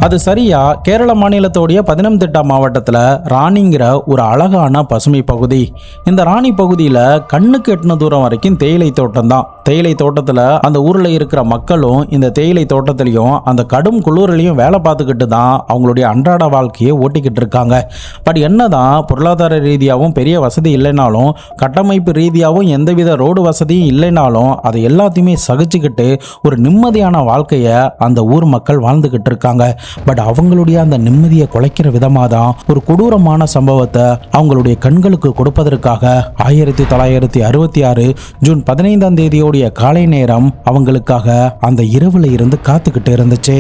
அது சரியா கேரள மாநிலத்தோடைய பதினம்திட்டா மாவட்டத்தில் ராணிங்கிற ஒரு அழகான பசுமை பகுதி. இந்த ராணி பகுதியில் கண்ணுக்கு எட்டின தூரம் வரைக்கும் தேயிலை தோட்டம் தான். தேயிலை தோட்டத்தில் அந்த ஊரில் இருக்கிற மக்களும் இந்த தேயிலை தோட்டத்திலையும் அந்த கடும் குளிர்லையும் வேலை பார்த்துக்கிட்டு தான் அவங்களுடைய அன்றாட வாழ்க்கையை ஓட்டிக்கிட்டு இருக்காங்க. பட் என்னதான் பொருளாதார ரீதியாகவும் பெரிய வசதி இல்லைனாலும், கட்டமைப்பு ரீதியாகவும் எந்தவித ரோடு வசதியும் இல்லைனாலும், அதை எல்லாத்தையுமே சகிச்சுக்கிட்டு ஒரு நிம்மதியான வாழ்க்கையை அந்த ஊர் மக்கள் வாழ்ந்துக்கிட்டு இருக்காங்க. பட் அவங்களுடைய அந்த நிம்மதியை குலைக்கிற விதமாக தான் ஒரு கொடூரமான சம்பவத்தை அவங்களுடைய கண்களுக்கு கொடுப்பதற்காக 1966 ஜூன் 15ஆம் தேதியோடைய காலை நேரம் அவங்களுக்காக அந்த இரவுல இருந்து காத்துக்கிட்டு இருந்துச்சு.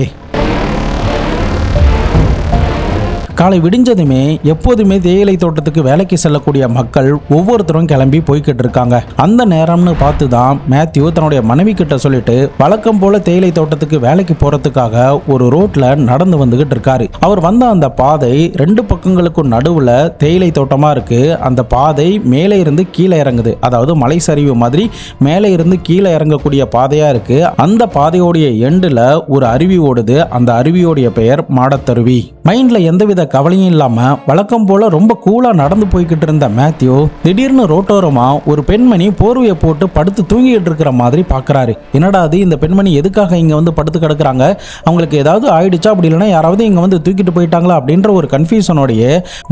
காலை விடிஞ்சதுமே எப்போதுமே தேயிலை தோட்டத்துக்கு வேலைக்கு செல்லக்கூடிய மக்கள் ஒவ்வொருத்தரும் கிளம்பி போய்கிட்டு இருக்காங்க. அந்த நேரம்னு பார்த்து தான் மேத்யூ தன்னுடைய மனைவி கிட்ட சொல்லிட்டு வழக்கம் போல தேயிலை தோட்டத்துக்கு வேலைக்கு போறதுக்காக ஒரு ரோட்ல நடந்து வந்துகிட்டு இருக்காரு. அவர் வந்த அந்த பாதை 2 பக்கங்களுக்கும் நடுவுல தேயிலை தோட்டமா இருக்கு. அந்த பாதை மேலே இருந்து கீழே இறங்குது, அதாவது மலை சரிவு மாதிரி மேலே இருந்து கீழே இறங்கக்கூடிய பாதையா இருக்கு. அந்த பாதையோடைய எண்டுல ஒரு அருவி ஓடுது. அந்த அருவியோடைய பெயர் மாடத்தருவி. மைண்ட்ல எந்தவித கவலையும் இல்லாம வழக்கம் போல ரொம்ப கூலா நடந்து போய்கிட்டு இருந்த மேத்யூ திடீர்னு ரோட்டோரமா ஒரு பெண்மணி போர்வையை போட்டு படுத்து தூங்கிட்டு இருக்கிற மாதிரி பாக்குறாரு. என்னடா அது, இந்த பெண்மணி எதுக்காக இங்க வந்து படுத்து கிடக்குறாங்க, அவங்களுக்கு ஏதாவது ஆயிடுச்சா, அப்படி இல்லைன்னா யாராவது இங்க வந்து தூக்கிட்டு போயிட்டாங்களா அப்படின்ற ஒரு கன்ஃபியூஷனோடைய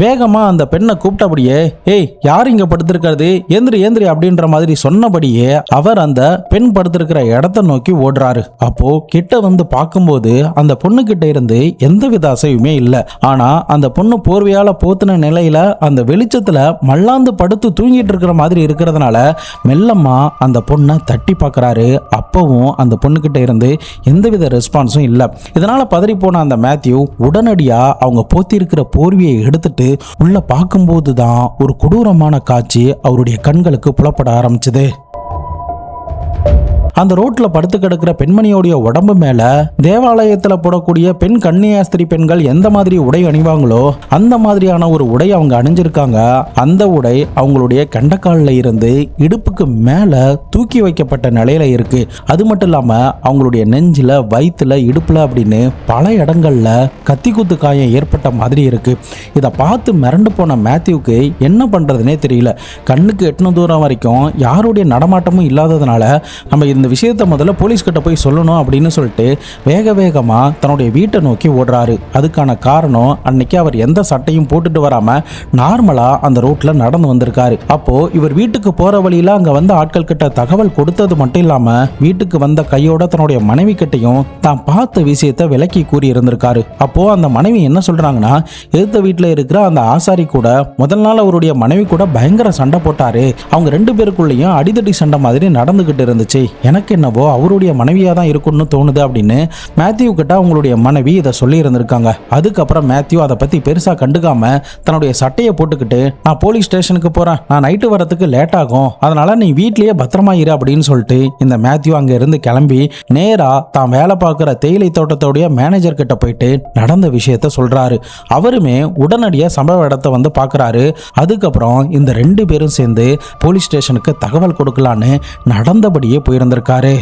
வேகமா அந்த பெண்ணை கூப்பிட்டபடியே, ஏய் யார் இங்க படுத்திருக்கிறது, ஏந்திரி அப்படின்ற மாதிரி சொன்னபடியே அவர் அந்த பெண் படுத்திருக்கிற இடத்தை நோக்கி ஓடுறாரு. அப்போ கிட்ட வந்து பார்க்கும்போது அந்த பொண்ணு கிட்ட இருந்து எந்தவித அசைவுமே இல்ல. ஆனா அந்த பொண்ணு போர்வையால போத்தின நிலையில அந்த வெளிச்சத்துல மல்லாந்து படுத்து தூங்கிட்டு இருக்கிற மாதிரி இருக்கிறதுனால மெல்லமா அந்த பொண்ணை தட்டி பார்க்கறாரு. அப்பவும் அந்த பொண்ணுகிட்ட இருந்து எந்தவித ரெஸ்பான்ஸும் இல்லை. இதனால பதறி போன அந்த மேத்யூ உடனடியா அவங்க போத்தி இருக்கிற போர்வையை எடுத்துட்டு உள்ள பார்க்கும்போது தான் ஒரு கொடூரமான காட்சி அவருடைய கண்களுக்கு புலப்பட ஆரம்பிச்சது. அந்த ரோட்ல படுத்து கிடக்கிற பெண்மணியோடைய உடம்பு மேல தேவாலயத்துல போடக்கூடிய பெண் கன்னியாஸ்திரி பெண்கள் எந்த மாதிரி உடை அணிவாங்களோ அந்த மாதிரியான ஒரு உடை அவங்க அணிஞ்சிருக்காங்க. அந்த உடை அவங்களுடைய கண்டக்காலில் இருந்து இடுப்புக்கு மேல தூக்கி வைக்கப்பட்ட நிலையில இருக்கு. அது மட்டும் இல்லாம அவங்களுடைய நெஞ்சில, வயிற்றுல, இடுப்புல அப்படின்னு பல இடங்கள்ல கத்தி குத்து காயம் ஏற்பட்ட மாதிரி இருக்கு. இதை பார்த்து மிரண்டு போன மேத்யூக்கு என்ன பண்றதுனே தெரியல. கண்ணுக்கு எட்டின தூரம் வரைக்கும் யாருடைய நடமாட்டமும் இல்லாததுனால நம்ம இந்த விஷயத்தை முதல்ல போலீஸ் கிட்ட போய் சொல்லணும் அப்படின்னு சொல்லிட்டு வேகமா தன்னுடைய வீட்டை நோக்கி ஓடுறாரு. அதுக்கான காரணம், அன்னைக்கு அவர் எந்த சட்டையும் போட்டுட்டு வராம நார்மலா அந்த ரோட்ல நடந்து வந்திருக்காரு. அப்போ இவர் வீட்டுக்கு போற வழியில அங்க வந்த ஆட்கள் கிட்ட தகவல் கொடுத்தது மட்டும் இல்லாம வீட்டுக்கு வந்த கையோட தன்னுடைய மனைவி கிட்டையும் தான் பார்த்த விஷயத்தை விளக்கி கூறி இருந்திருக்காரு. அப்போ அந்த மனைவி என்ன சொல்றாங்கன்னா, எதிர்த்த வீட்டுல இருக்கிற அந்த ஆசாரி கூட முதல் நாள் அவருடைய மனைவி கூட பயங்கர சண்டை போட்டாரு. அவங்க 2 பேருக்குள்ளேயும் அடிதடி சண்டை மாதிரி நடந்துகிட்டு இருந்துச்சு. எனக்கு என்னவோ அவருடைய மனைவியா தான் இருக்கும்னு தோணுது அப்படின்னு மேத்யூ கிட்ட அவங்களுடைய மனைவி இதை சொல்லி இருந்திருக்காங்க. அதுக்கப்புறம் மேத்யூ அதை பத்தி பெருசா கண்டுக்காம தன்னுடைய சட்டையை போட்டுக்கிட்டு, நான் போலீஸ் ஸ்டேஷனுக்கு போறேன், நான் நைட்டு வரதுக்கு லேட் ஆகும், அதனால நீ வீட்லயே பத்திரமா இரு அப்படின்னு சொல்லிட்டு இந்த மேத்யூ அங்க இருந்து கிளம்பி நேரா தான் வேலை பார்க்குற தேயிலை தோட்டத்தோடைய மேனேஜர் கிட்ட போயிட்டு நடந்த விஷயத்த சொல்றாரு. அவருமே உடனடியா சம்பவ இடத்தை வந்து பார்க்கறாரு. அதுக்கப்புறம் இந்த 2 பேரும் சேர்ந்து போலீஸ் ஸ்டேஷனுக்கு தகவல் கொடுக்கலான்னு நடந்தபடியே போயிருந்திருக்காரு.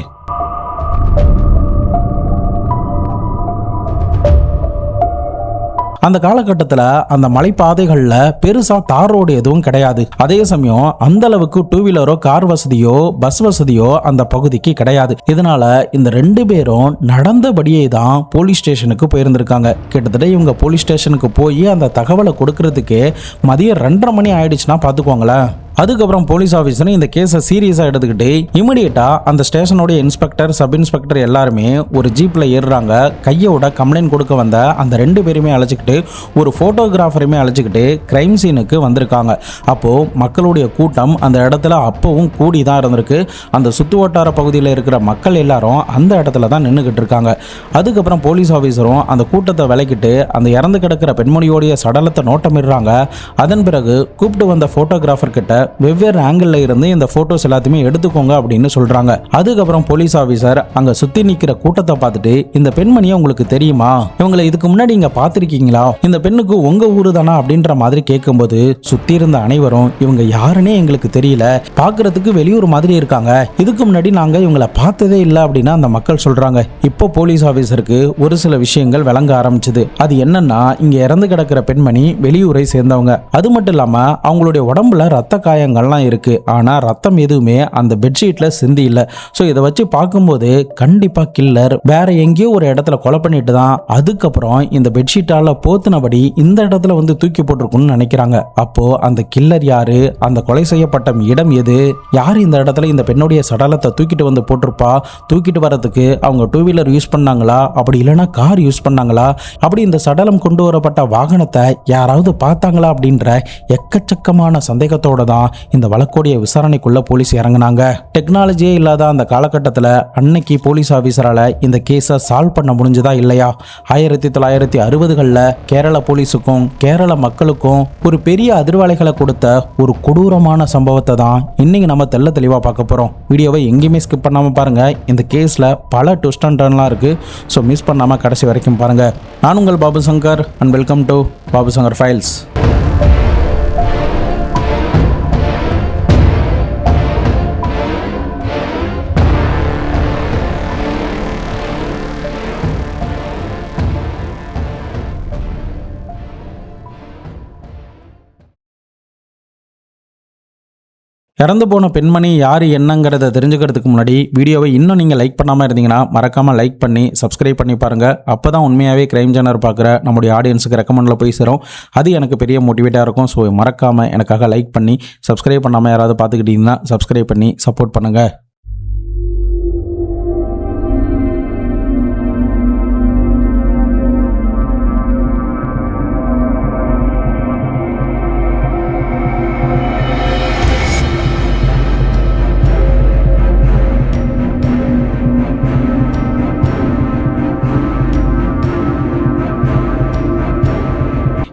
அந்த காலகட்டத்தில் அந்த மலைப்பாதைகளில் பெருசா தார் ரோடு எதுவும் கிடையாது. அதே சமயம் அந்த அளவுக்கு 2 வீலரோ கார் வசதியோ பஸ் வசதியோ அந்த பகுதிக்கு கிடையாது. இதனால இந்த 2 பேரும் நடந்தபடியே தான் போலீஸ் ஸ்டேஷனுக்கு போயிருந்திருக்காங்க. கிட்டத்தட்ட இவங்க போலீஸ் ஸ்டேஷனுக்கு போய் அந்த தகவலை கொடுக்கறதுக்கு மதியம் 2:30 மணி ஆயிடுச்சுன்னா பார்த்துக்கோங்களேன். அதுக்கப்புறம் போலீஸ் ஆஃபீஸரும் இந்த கேஸை சீரியஸாக எடுத்துக்கிட்டு இமிடியேட்டாக அந்த ஸ்டேஷனோட இன்ஸ்பெக்டர், சப் இன்ஸ்பெக்டர் எல்லாருமே ஒரு ஜீப்பில் ஏறுறாங்க. கையோட கம்ப்ளைண்ட் கொடுக்க வந்த அந்த 2 பேருமே அழைச்சிக்கிட்டு ஒரு ஃபோட்டோகிராஃபரையுமே அழைச்சிக்கிட்டு கிரைம் சீனுக்கு வந்திருக்காங்க. அப்போது மக்களுடைய கூட்டம் அந்த இடத்துல அப்போவும் கூடி தான் இருந்திருக்கு. அந்த சுற்று வட்டார பகுதியில் இருக்கிற மக்கள் எல்லாரும் அந்த இடத்துல தான் நின்றுக்கிட்டு இருக்காங்க. அதுக்கப்புறம் போலீஸ் ஆஃபீஸரும் அந்த கூட்டத்தை விலக்கிட்டு அந்த இறந்து கிடக்கிற பெண்மணியோடைய சடலத்தை நோட்டமிடுறாங்க. அதன் பிறகு கூப்பிட்டு வந்த ஃபோட்டோகிராஃபர் கிட்ட வெவ்வேறு ஆங்கிள் இருந்து இந்த போட்டோஸ் எல்லாத்தையுமே எடுத்துக்கோங்க அப்படின்னு சொல்றாங்க. அதுக்கப்புறம் போலீஸ் ஆபீசர் அங்க சுத்தி நிக்கிற கூட்டத்தை பார்த்துட்டு, இந்த பெண்மணியை உங்களுக்கு தெரியுமா, இவங்களை இதுக்கு முன்னாடி இங்க பாத்திருக்கீங்களா, இந்த பெண்ணுக்கு உங்க ஊரு தானா அப்படின்ற மாதிரி கேட்கும்போது சுத்தி இருந்த அனைவரும் இவங்க யாருன்னே எங்களுக்கு தெரியல, பாக்குறதுக்கு வெளியூர் மாதிரி இருக்காங்க, இதுக்கு முன்னாடி நாங்க இவங்களை பார்த்ததே இல்லை அப்படின்னு அந்த மக்கள் சொல்றாங்க. இப்போ போலீஸ் ஆபீசருக்கு ஒரு சில விஷயங்கள் விளங்க ஆரம்பிச்சது. அது என்னன்னா, இங்க இறந்து கிடக்கிற பெண்மணி வெளியூரை சேர்ந்தவங்க. அது மட்டும் இல்லாம அவங்களுடைய உடம்புல ரத்த காயங்கள்லாம் இருக்கு. ஆனா ரத்தம் எதுவுமே அந்த பெட்ஷீட்ல சிந்தி இல்ல. சோ இதை வச்சு பார்க்கும்போது கண்டிப்பா கில்லர் வேற எங்கேயோ ஒரு இடத்துல கொலை பண்ணிட்டு தான் அதுக்கப்புறம் இந்த பெட்ஷீட்டால போத்துனபடி இந்த இடத்துல வந்து தூக்கி போட்டிருக்குன்னு நினைக்கிறாங்க. அப்போ அந்த கில்லர் யாரு, அந்த கொலை செய்யப்பட்ட இடம் எது, யார் இந்த இடத்துல இந்த பெண்ணுடைய சடலத்தை தூக்கிட்டு வந்து போட்டிருப்பா, தூக்கிட்டு வரதுக்கு அவங்க டூ வீலர் யூஸ் பண்ணாங்களா, அப்படி இல்லைன்னா கார் யூஸ் பண்ணாங்களா, அப்படி இந்த சடலம் கொண்டு வரப்பட்ட வாகனத்தை யாராவது பார்த்தாங்களா அப்படின்ற எக்கச்சக்கமான சந்தேகத்தோட தான் இந்த வழக்குடைய விசாரணைக்குள்ள போலீஸ் இறங்கினாங்க. டெக்னாலஜியே இல்லாத அந்த காலகட்டத்தில் அன்னைக்கு போலீஸ் ஆபீசரால இந்த கேஸை சால்வ் பண்ண முடிஞ்சதா இல்லையா? 1960களில் கேரள போலீஸுக்கும் கேரள மக்களுக்கும் ஒரு பெரிய அதிர்வலைகளை கொடுத்த ஒரு கொடூரமான சம்பவத்தை தான் இன்னைக்கு நம்ம தெள்ள தெளிவாக பார்க்க போறோம். வீடியோவை எங்கேயுமே ஸ்கிப் பண்ணாம பாருங்க. இந்த கேஸ்ல பல ட்விஸ்ட் அண்ட் டர்ன்லாம் இருக்கு. ஸோ மிஸ் பண்ணாம கடைசி வரைக்கும் பாருங்க. நான் உங்கள் Babu Shankar and welcome to Babu Shankar files. இறந்து போன பெண்மணி யார் என்னங்கிறத தெரிஞ்சுக்கிறதுக்கு முன்னாடி வீடியோவை இன்னும் நீங்கள் லைக் பண்ணாமல் இருந்தீங்கன்னா மறக்காமல் லைக் பண்ணி சப்ஸ்கிரைப் பண்ணி பாருங்கள். அப்போ தான் உண்மையாகவே கிரைம் ஜானர் பார்க்குற நம்முடைய ஆடியன்ஸுக்கு ரெக்கமெண்டில் போய் சேரும். அது எனக்கு பெரிய மோட்டிவேட்டாக இருக்கும். ஸோ மறக்காமல் எனக்காக லைக் பண்ணி சப்ஸ்கிரைப் பண்ணாமல் யாராவது பார்த்துக்கிட்டிங்கன்னா சப்ஸ்கிரைப் பண்ணி சப்போர்ட் பண்ணுங்கள்.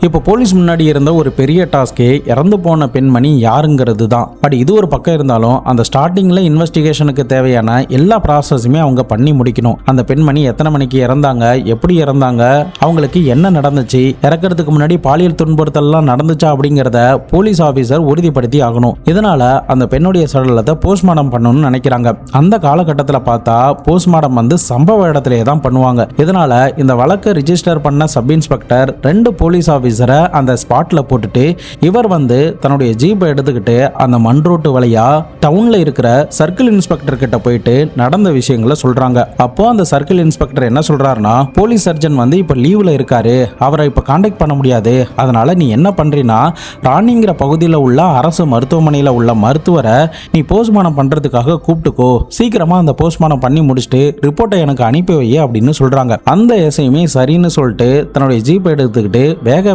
இப்போ போலீஸ் முன்னாடி இருந்த ஒரு பெரிய டாஸ்கே இறந்து போன பெண்மணி யாருங்கிறது தான். பட் இது ஒரு பக்கம் இருந்தாலும் அந்த ஸ்டார்டிங்ல இன்வெஸ்டிகேஷனுக்கு தேவையான எல்லா ப்ராசஸுமே அவங்க பண்ணி முடிக்கணும். அந்த பெண்மணி எத்தனை மணிக்கு இறந்தாங்க, எப்படி இறந்தாங்க, அவங்களுக்கு என்ன நடந்துச்சு, இறக்கிறதுக்கு முன்னாடி பாலியல் துன்புறுத்தல்லாம் நடந்துச்சா அப்படிங்கிறத போலீஸ் ஆபீசர் உறுதிப்படுத்தி ஆகணும். இதனால அந்த பெண்ணுடைய சடலத்தை போஸ்ட்மார்ட்டம் பண்ணணும்னு நினைக்கிறாங்க. அந்த காலகட்டத்தில் பார்த்தா போஸ்ட்மார்ட்டம் வந்து சம்பவ இடத்திலே தான் பண்ணுவாங்க. இதனால இந்த வழக்கை ரிஜிஸ்டர் பண்ண சப் இன்ஸ்பெக்டர் 2 போலீஸ் ஆபீசரை அந்த ஸ்பாட்ல போட்டுட்டு இவர் வந்து தன்னுடைய ஜீப்பை எடுத்துக்கிட்டு அந்த மண் ரோட்டு வழியா டவுன்ல இருக்கிற சர்க்கிள் இன்ஸ்பெக்டர் கிட்ட போயிட்டு நடந்த விஷயங்களை சொல்றாங்க. அப்போ அந்த சர்க்கிள் இன்ஸ்பெக்டர் என்ன சொல்றாருன்னா, போலீஸ் சர்ஜன் வந்து இப்ப லீவ்ல இருக்காரு, அவரை இப்ப கான்டாக்ட் பண்ண முடியாது, அதனால நீ என்ன பண்றீன்னா ராணிங்கிற பகுதியில் உள்ள அரசு மருத்துவமனையில் உள்ள மருத்துவரை நீ போஸ்ட்மார்ட்டம் பண்றதுக்காக கூப்பிட்டுக்கோ, சீக்கிரமா அந்த போஸ்ட்மார்ட்டம் பண்ணி முடிச்சுட்டு ரிப்போர்ட்டை எனக்கு அனுப்பி வை அப்படின்னு சொல்றாங்க. அந்த எஸ்ஐயுமே சரின்னு சொல்லிட்டு தன்னுடைய ஜீப்பை எடுத்துக்கிட்டு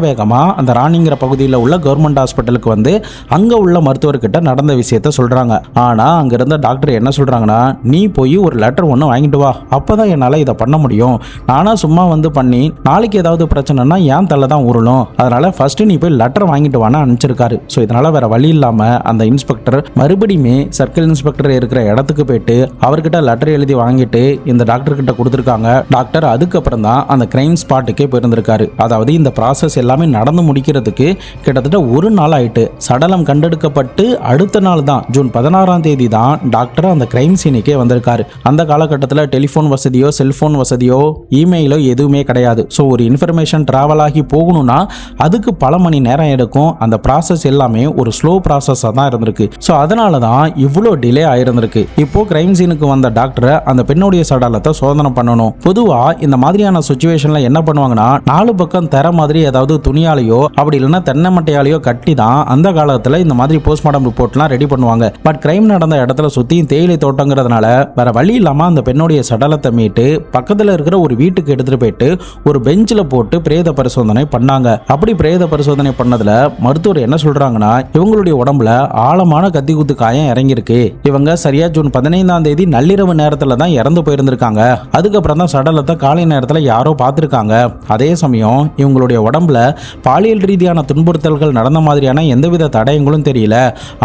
வேகமா அந்த ராணிங்கிற பகுதியில் உள்ள கவர்மெண்ட் ஹாஸ்பிட்டலுக்கு வந்து அங்க உள்ள மருத்துவர்கிட்ட நடந்த விஷயத்த சொல்றாங்க. ஆனா அங்க இருந்த டாக்டர் என்ன சொல்றாங்கன்னா, நீ போய் ஒரு லெட்டர் ஒன்று வாங்கிட்டு வா, அப்பதான் என்னால இதை பண்ண முடியும், நானா சும்மா வந்து பண்ணி நாளைக்கு ஏதாவது பிரச்சனைனா ஏன் தலை தான் உருளும், அதனால ஃபர்ஸ்ட் நீ போய் லெட்டர் வாங்கிட்டு வான்னு அனுப்பிச்சிருக்காரு. ஸோ இதனால வேற வழி இல்லாம அந்த இன்ஸ்பெக்டர் மறுபடியுமே சர்க்கிள் இன்ஸ்பெக்டர் இருக்கிற இடத்துக்கு போயிட்டு அவர்கிட்ட லெட்டர் எழுதி வாங்கிட்டு இந்த டாக்டர் கிட்ட கொடுத்துருக்காங்க. டாக்டர் அதுக்கப்புறம் தான் அந்த கிரைம் ஸ்பாட்டுக்கே போயிருந்திருக்காரு. அதாவது இந்த ப்ராசஸ் எல்லாமே நடந்து முடிக்கிறதுக்கு கிட்டத்தட்ட ஒரு நாள் ஆயிட்டு. சடலம் கண்டெடுக்கப்பட்டு அடுத்த நாள் தான் ஜூன் 16ஆம் தேதி தான் டாக்டர் அந்த கிரைம் சீனுக்கே வந்திருக்காரு. அந்த காலகட்டத்தில் டெலிஃபோன் வசதியோ செல்போன் வசதியோ இமெயிலோ எதுவுமே கிடையாது. ஸோ ஒரு இன்ஃபர்மேஷன் டிராவல் ஆகி போகணும்னா அதுக்கு பல மணி நேரம் எடுக்கும். அந்த ப்ராசஸ் எல்லாமே ஒரு ஸ்லோ ப்ராசஸாக தான் இருந்திருக்கு. ஸோ அதனால தான் இவ்வளோ டிலே ஆயிருந்திருக்கு. இப்போ கிரைம் சீனுக்கு வந்த டாக்டர் அந்த பெண்ணுடைய சடலத்தை சோதனை பண்ணணும். பொதுவாக இந்த மாதிரியான சுச்சுவேஷன்ல என்ன பண்ணுவாங்கன்னா, 4 பக்கம் தர மாதிரி ஏதாவது துணியாலையோ அப்படி இல்லைன்னா தென்னை மட்டையாலையோ கட்டி தான் அந்த காலத்தில் இந்த மாதிரி போஸ்ட்மார்ட்டம் ரிப்போர்ட்லாம் ரெடி பண்ணுவாங்க. பட் கிரைம் நடந்த இடத்துல சுற்றியும் தேயிலை தோட்டங்கிறதுனால வேற வழி இல்லாமல் அந்த பெண்ணுடைய சடலத்தை மீட்டு பக்கத்தில் இருக்கிற ஒரு வீட்டுக்கு எடுத்துட்டு போயிட்டு ஒரு பெஞ்சில் போட்டு பிரேத பரிசோதனை பண்ணாங்க. அப்படி பிரேத பரிசோதனை பண்ணதுல மருத்துவர் என்ன சொல்றாங்கன்னா, இவங்களுடைய உடம்புல ஆழமான கத்தி குத்து காயம் இறங்கியிருக்கு. இவங்க சரியா ஜூன் 15ஆம் தேதி நள்ளிரவு நேரத்தில் தான் இறந்து போயிருந்திருக்காங்க. அதுக்கப்புறம் தான் சடலத்தை காலை நேரத்தில் யாரோ பார்த்துருக்காங்க. அதே சமயம் இவங்களுடைய உடம்புல பாலியல் ரீதியான துன்புறுத்தல்கள் நடந்த மாதிரியான எந்தவித தடயங்களும் தெரியல.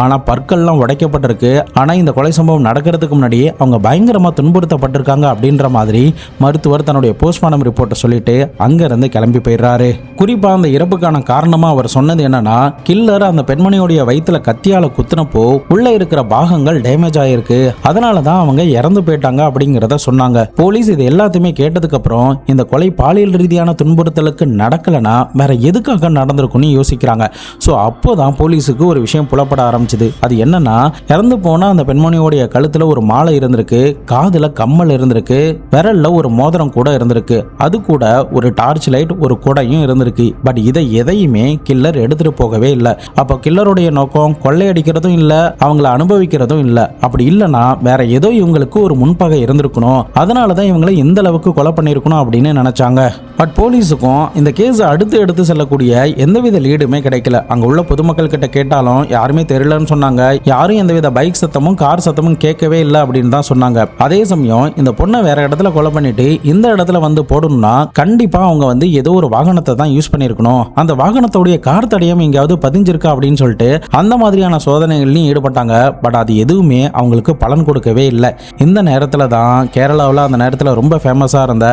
ஆனா பற்கள்லாம் உடைக்கப்பட்டிருக்கு. ஆனா இந்த கொலை சம்பவம் நடக்கிறதுக்கு முன்னாடி அவங்க பயங்கரமா துன்புறுத்தப்பட்டிருக்காங்க அப்படின்ற மாதிரி மருத்துவர் தன்னுடைய போஸ்ட்மார்ட்டம் ரிப்போர்ட்டை சொல்லிட்டு அங்க இருந்து கிளம்பி போயிடுறாரு. குறிப்பா அந்த இறப்புக்கான காரணமா அவர் சொன்னது என்னன்னா, கில்லர் அந்த பெண்மணியோடைய வயிற்றுல கத்தியால குத்துனப்போ உள்ள இருக்கிற பாகங்கள் டேமேஜ் ஆயிருக்கு, அதனாலதான் அவங்க இறந்து போயிட்டாங்க அப்படிங்கிறத சொன்னாங்க. போலீஸ் இது எல்லாத்தையுமே கேட்டதுக்கு அப்புறம் இந்த கொலை பாலியல் ரீதியான துன்புறுத்தலுக்கு நடக்கலனா வேற எதுக்காக நடந்திருக்கும்னு யோசிக்கிறாங்க. ஸோ அப்போதான் போலீஸுக்கு ஒரு விஷயம் புலப்பட ஆரம்பிச்சது. அது என்னன்னா, இறந்து போன அந்த பெண்மணியோடைய கழுத்துல ஒரு மாலை இருந்திருக்கு, காதுல கம்மல் இருந்திருக்கு, விரல்ல ஒரு மோதிரம் கூட இருந்திருக்கு, அது கூட ஒரு டார்ச் லைட் ஒரு குடையும் இருந்திருக்கு. பட் இதை எதையுமே கில்லர் எடுத்துட்டு போகவே இல்லை. அப்போ கில்லருடைய நோக்கம் கொள்ளையடிக்கிறதும் இல்லை, அவங்கள அனுபவிக்கிறதும் இல்லை. அப்படி இல்லைன்னா வேற ஏதோ இவங்களுக்கு ஒரு முன்பகை இருந்திருக்கணும், அதனாலதான் இவங்களை எந்த அளவுக்கு கொலை பண்ணியிருக்கணும் அப்படின்னு நினைச்சாங்க. பட் போலீஸுக்கும் இந்த கேஸ் எடுத்து செல்லக்கூடிய எந்தவித லீடுமே கிடைக்கல. அங்க உள்ள பொதுமக்கள் கிட்ட கேட்டாலும் யாருமே தெரியலன்னு சொன்னாங்க. யாரும் எந்தவித பைக் சத்தமும் கார் சத்தமும் கேட்கவே இல்லை அப்படின்னு தான் சொன்னாங்க. அதே சமயம் இந்த பொண்ணை வேற இடத்துல கொலை பண்ணிட்டு இந்த இடத்துல வந்து போடணும்னா கண்டிப்பா அவங்க வந்து ஏதோ ஒரு வாகனத்தை தான் யூஸ் பண்ணிருக்கணும், அந்த வாகனத்தோடைய கார் தடயம் எங்கேயாவது பதிஞ்சிருக்கா அப்படின்னு சொல்லிட்டு அந்த மாதிரியான சோதனைகள்லையும் ஈடுபட்டாங்க. பட் அது எதுவுமே அவங்களுக்கு பலன் கொடுக்கவே இல்லை. இந்த நேரத்தில் தான் கேரளாவில் அந்த நேரத்தில் ரொம்ப ஃபேமஸாக இருந்த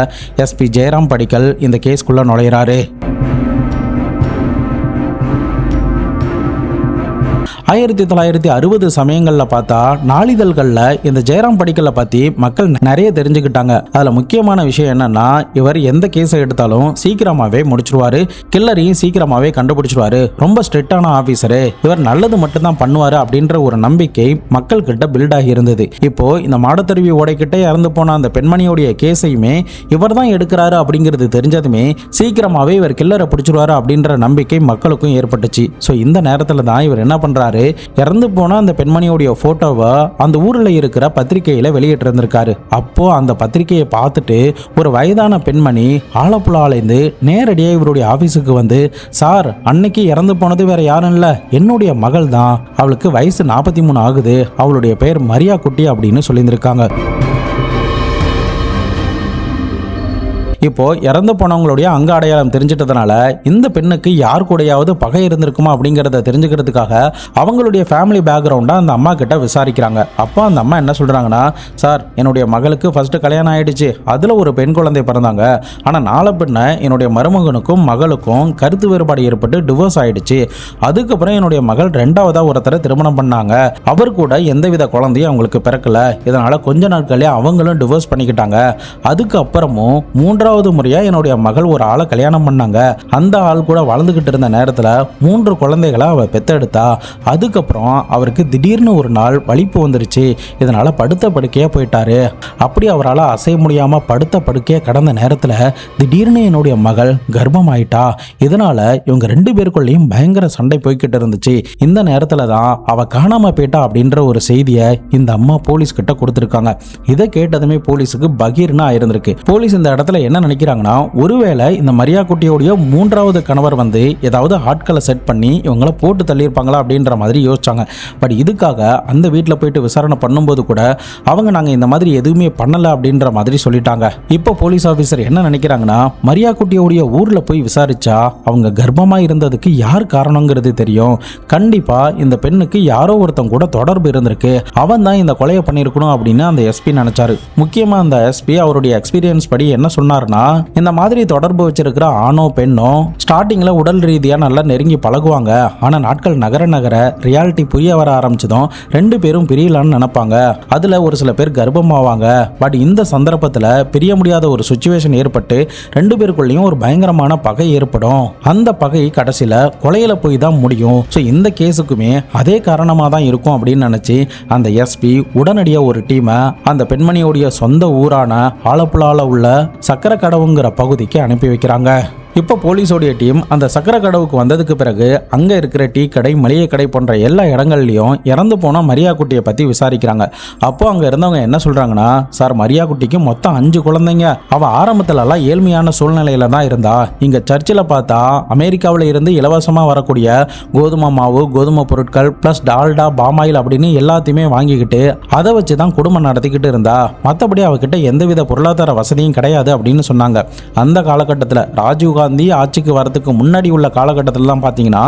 எஸ்பி ஜெயராம் படிக்கல் இந்த கேஸ்க்குள்ள நுழையிறாரு. 1960 சமயங்களில் பார்த்தா நாளிதழ்களில் இந்த ஜெயராம் படிக்கலை பற்றி மக்கள் நிறைய தெரிஞ்சுக்கிட்டாங்க. அதில் முக்கியமான விஷயம் என்னன்னா, இவர் எந்த கேஸை எடுத்தாலும் சீக்கிரமாகவே முடிச்சிருவாரு, கில்லரையும் சீக்கிரமாகவே கண்டுபிடிச்சிருவாரு, ரொம்ப ஸ்ட்ரிக்டான ஆஃபீஸரு, இவர் நல்லது மட்டும்தான் பண்ணுவார் அப்படின்ற ஒரு நம்பிக்கை மக்கள் கிட்ட பில்ட் ஆகி இருந்தது. இப்போ இந்த மாடத்தருவி ஓடைக்கிட்ட இறந்து போன அந்த பெண்மணியோடைய கேஸையுமே இவர் தான் எடுக்கிறாரு அப்படிங்கிறது தெரிஞ்சதுமே சீக்கிரமாகவே இவர் கில்லரை பிடிச்சிருவாரு அப்படின்ற நம்பிக்கை மக்களுக்கும் ஏற்பட்டுச்சு. ஸோ இந்த நேரத்தில் தான் இவர் என்ன பண்ணுறாரு, இறந்து போன அந்த பெண்மணியோடைய போட்டோவை அந்த ஊர்ல இருக்கிற பத்திரிகையில வெளியிட்டு இருந்திருக்காரு. அப்போ அந்த பத்திரிகையை பார்த்துட்டு ஒரு வயதான பெண்மணி ஆலப்புழாலேருந்து நேரடியாக இவருடைய ஆபீஸுக்கு வந்து, சார் அன்னைக்கு இறந்து போனது வேற யாரும் இல்ல, என்னுடைய மகள் தான், அவளுக்கு வயசு 43 ஆகுது, அவளுடைய பெயர் மரியா குட்டி அப்படின்னு சொல்லியிருந்திருக்காங்க. இப்போ இறந்து போனவங்களுடைய அங்க அடையாளம் தெரிஞ்சிட்டதுனால இந்த பெண்ணுக்கு யார் கூடயாவது பகை இருந்திருக்குமா அப்படிங்கிறத தெரிஞ்சுக்கிறதுக்காக அவங்களுடைய ஃபேமிலி பேக்ரவுண்டை அந்த அம்மா கிட்ட விசாரிக்கிறாங்க. அப்போ அந்த அம்மா என்ன சொல்றாங்கன்னா, சார் என்னுடைய மகளுக்கு ஃபர்ஸ்ட் கல்யாணம் ஆயிடுச்சு, அதுல ஒரு பெண் குழந்தை பிறந்தாங்க, ஆனால் நாளை பின்ன என்னுடைய மருமகனுக்கும் மகளுக்கும் கருத்து வேறுபாடு ஏற்பட்டு டிவோர்ஸ் ஆயிடுச்சு, அதுக்கப்புறம் என்னுடைய மகள் ரெண்டாவதா ஒருத்தரை திருமணம் பண்ணாங்க, அவர் கூட எந்தவித குழந்தையும் அவங்களுக்கு பிறக்கல, இதனால கொஞ்ச நாட்களே அவங்களும் டிவோர்ஸ் பண்ணிக்கிட்டாங்க, அதுக்கப்புறமும் மூன்றாவது முறையா என்னுடைய மகள் ஒரு ஆளை கல்யாணம் பண்ணாங்க, அந்த ஆள் கூட வளர்ந்துகிட்டு இருந்த நேரத்தில் 3 குழந்தைகளை அவ பெத்தெடுத்தா, அதுக்கப்புறம் அவருக்கு திடீர்னு ஒரு நாள் வலிப்பு வந்துருச்சு, இதனால படுத்த படுக்கையா போயிட்டாரு, அப்படி அவரால் அசைய முடியாம படுத்த படுக்கையா கடந்த நேரத்தில் திடீர்னு என்னுடைய மகள் கர்ப்பம் ஆயிட்டா, இதனால இவங்க 2 பேருக்குள்ளேயும் பயங்கர சண்டை போய்கிட்டு இருந்துச்சு, இந்த நேரத்தில் தான் அவ காணாம போயிட்டா அப்படின்ற ஒரு செய்தியை இந்த அம்மா போலீஸ் கிட்ட கொடுத்துருக்காங்க. இதை கேட்டதுமே போலீஸுக்கு பகீர்னு ஆயிருந்திருக்கு. போலீஸ் இந்த இடத்துல என்ன நினைக்கிறாங்கன்னா, ஒருவேளை இந்த மரியா குட்டியோடைய 3வது கணவர் வந்து ஏதாவது ஆட்களை செட் பண்ணி இவங்களை போட்டு தள்ளியிருப்பாங்களா அப்படின்ற மாதிரி யோசிச்சாங்க. பட் இதுக்காக அந்த வீட்டில் போயிட்டு விசாரணை பண்ணும்போது கூட அவங்க நாங்கள் இந்த மாதிரி எதுவுமே பண்ணலை அப்படின்ற மாதிரி சொல்லிட்டாங்க. இப்போ போலீஸ் ஆஃபீஸர் என்ன நினைக்கிறாங்கன்னா, மரியா குட்டியோடைய ஊரில் போய் விசாரிச்சா அவங்க கர்ப்பமாக இருந்ததுக்கு யார் காரணங்கிறது தெரியும், கண்டிப்பா இந்த பெண்ணுக்கு யாரோ ஒருத்தன் கூட தொடர்பு இருந்திருக்கு, அவன் தான் இந்த கொலையை பண்ணியிருக்கணும் அப்படின்னு அந்த எஸ்பி நினைச்சாரு. முக்கியமாக அந்த எஸ்பி அவருடைய எக்ஸ்பீரியன்ஸ் படி என்ன சொன்னார்னா, இந்த மாதிரி தொடர்பு வச்சிருக்கிற ஆணோ பெண்ணோ ஸ்டார்டிங்ல உடல் ரீதியா நல்லா நெருங்கி பழகுவாங்க, ஆனா நாட்கள் நகர நகர ரியாலிட்டி புரிய வர ஆரம்பிச்சதும் 2 பேரும் பிரியலான்னு நினைப்பாங்க, அதுல ஒரு சில பேர் கர்ப்பமாவாங்க, பட் இந்த சந்தர்ப்பத்துல பிரிய முடியாத ஒரு சுச்சுவேஷன் ஏற்பட்டு 2 பேருக்குள்ளேயும் ஒரு பயங்கரமான பகை ஏற்படும், அந்த பகை கடைசியில கொலையில போய் தான் முடியும். ஸோ இந்த கேஸுக்குமே அதே காரணமாக தான் இருக்கும் அப்படின்னு நினைச்சு அந்த எஸ்பி உடனடியாக ஒரு டீமை அந்த பெண்மணியோடைய சொந்த ஊரான ஆலப்புழாவில் உள்ள சக்கரை கடவுங்கிற பகுதிக்கு அனுப்பி வைக்கிறாங்க. இப்போ போலீஸோடைய டீம் அந்த சக்கரை கடவுக்கு வந்ததுக்கு பிறகு அங்கே இருக்கிற டீ கடை, மளிகை கடை போன்ற எல்லா இடங்கள்லையும் இறந்து போன மரியா குட்டியை பற்றி விசாரிக்கிறாங்க. அப்போ அங்கே இருந்தவங்க என்ன சொல்கிறாங்கன்னா, சார் மரியா குட்டிக்கு மொத்தம் 5 குழந்தைங்க, அவள் ஆரம்பத்துலலாம் ஏழ்மையான சூழ்நிலையில தான் இருந்தா, இங்கே சர்ச்சில் பார்த்தா அமெரிக்காவில் இருந்து இலவசமாக வரக்கூடிய கோதுமை மாவு, கோதுமை பொருட்கள் ப்ளஸ் டால்டா, பாமாயில் அப்படின்னு எல்லாத்தையுமே வாங்கிக்கிட்டு அதை வச்சு தான் குடும்பம் நடத்திக்கிட்டு இருந்தா, மற்றபடி அவகிட்ட எந்தவித பொருளாதார வசதியும் கிடையாது அப்படின்னு சொன்னாங்க. அந்த காலகட்டத்தில் ராஜீவ் காந்தி ஆட்சிக்கு வரதுக்கு முன்னாடி உள்ள காலகட்டத்திலலாம் பார்த்தீங்கன்னா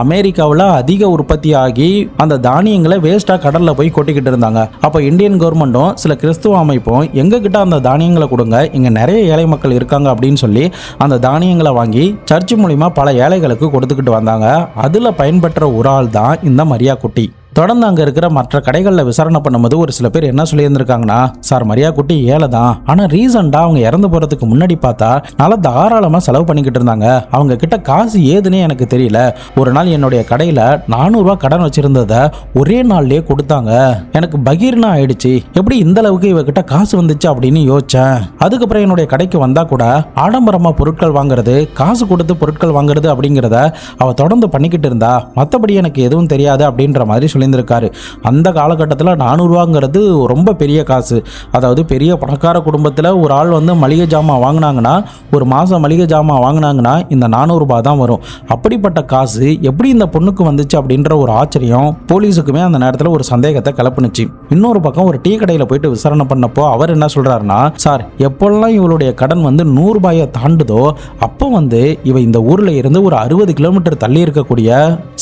அமெரிக்காவில் அதிக உற்பத்தி ஆகி அந்த தானியங்களை வேஸ்ட்டாக கடலில் போய் கொட்டிக்கிட்டு இருந்தாங்க. அப்போ இந்தியன் கவர்மெண்ட்டும் சில கிறிஸ்துவ அமைப்பும் எங்ககிட்ட அந்த தானியங்களை கொடுங்க, இங்கே நிறைய ஏழை மக்கள் இருக்காங்க அப்படின்னு சொல்லி அந்த தானியங்களை வாங்கி சர்ச் மூலிமா பல ஏழைகளுக்கு கொடுத்துக்கிட்டு வந்தாங்க. அதில் பயன்பெற்ற ஒரு ஆள் தான் இந்த மரியா குட்டி. தொடர்ந்து அங்கே இருக்கிற மற்ற கடைகளில் விசாரணை பண்ணும்போது ஒரு சில பேர் என்ன சொல்லியிருந்திருக்காங்கன்னா, சார் மரியா குட்டி ஏழை தான், ஆனால் ரீசெண்டாக அவங்க இறந்து போகிறதுக்கு முன்னாடி பார்த்தா நல்லா தாராளமாக செலவு பண்ணிக்கிட்டு இருந்தாங்க, அவங்க கிட்ட காசு ஏதுன்னே எனக்கு தெரியல, ஒரு நாள் என்னுடைய கடையில் 400 ரூபா கடன் வச்சிருந்ததை ஒரே நாள்லேயே கொடுத்தாங்க, எனக்கு பகீர்னா ஆயிடுச்சு, எப்படி இந்த அளவுக்கு இவகிட்ட காசு வந்துச்சு அப்படின்னு யோசிச்சேன். அதுக்கப்புறம் என்னுடைய கடைக்கு வந்தால் கூட ஆடம்பரமாக பொருட்கள் வாங்குறது, காசு கொடுத்து பொருட்கள் வாங்குறது அப்படிங்கிறத அவள் தொடர்ந்து பண்ணிக்கிட்டு இருந்தா, மற்றபடி எனக்கு எதுவும் தெரியாது அப்படின்ற மாதிரி சொல்லியிருந்திருக்காரு. அந்த காலகட்டத்தில் 400 ரூபாங்கிறது ரொம்ப பெரிய காசு. அதாவது பெரிய பணக்கார குடும்பத்தில் ஒரு ஆள் வந்து மளிகை ஜாமான் வாங்கினாங்கன்னா, ஒரு மாதம் மளிகை ஜாமான் வாங்கினாங்கன்னா இந்த 400 ரூபாய் தான் வரும். அப்படிப்பட்ட காசு எப்படி இந்த பொண்ணுக்கு வந்துச்சு அப்படின்ற ஒரு ஆச்சரியம் போலீஸுக்குமே அந்த நேரத்தில் ஒரு சந்தேகத்தை கிளப்புனுச்சு. இன்னொரு பக்கம் ஒரு டீ கடையில் போயிட்டு விசாரணை பண்ணப்போ அவர் என்ன சொல்றாருன்னா, சார் எப்பெல்லாம் இவளுடைய கடன் வந்து 100 ரூபாயை தாண்டுதோ அப்போ வந்து இவ இந்த ஊரில் இருந்து ஒரு 60 கிலோமீட்டர் தள்ளி இருக்கக்கூடிய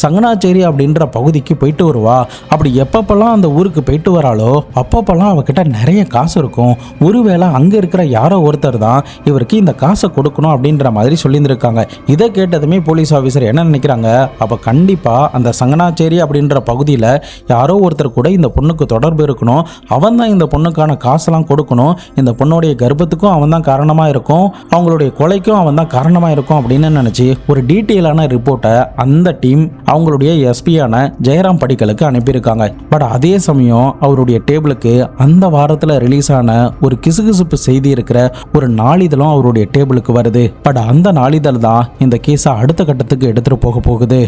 சங்கனாச்சேரி அப்படின்ற பகுதிக்கு போயிட்டு வருவா. அப்படி எப்பப்பெல்லாம் அந்த ஊருக்கு போயிட்டு வராளோ அப்பப்பெல்லாம் அவகிட்ட நிறைய காசு இருக்கும், ஒருவேளை அங்க இருக்கிற யாரோ ஒருத்தர் தான் இவருக்கு இந்த காசை கொடுக்கணும் அப்படின்ற மாதிரி சொல்லியிருந்திருக்காங்க. இதை கேட்டதுமே போலீஸ் ஆஃபீஸர் என்ன நினைக்கிறாங்க, அப்ப கண்டிப்பா அந்த சங்கனாச்சேரி அப்படின்ற பகுதியில் யாரோ ஒருத்தர் கூட இந்த பொண்ணுக்கு தொடர்பு இருக்கணும், அவன் தான் இந்த பொண்ணுக்கான காசெல்லாம் கொடுக்கணும், இந்த பொண்ணுடைய கர்ப்பத்துக்கும் அவன் தான் காரணமா இருக்கும், அவங்களுடைய கொலைக்கும் அவன் தான் காரணமா இருக்கும் அப்படின்னு நினைச்சு ஒரு டீட்டெயிலான ரிப்போர்ட்டை அந்த டீம் அவங்களுடைய எஸ்பியான ஜெயராம் படிக்கலுக்கு அனுப்பியிருக்காங்க. பட் அதே சமயம் அவருடைய டேபிளுக்கு அந்த வாரத்தில் ரிலீஸ் ஆன ஒரு கிசுகிசுப்பு செய்தி இருக்கிற ஒரு நாளிதழும் அவருடைய டேபிளுக்கு வருது. பட் அந்த நாளிதழ் தான் இந்த கேஸை அடுத்த கட்டத்துக்கு எடுத்துட்டு போக போகுது.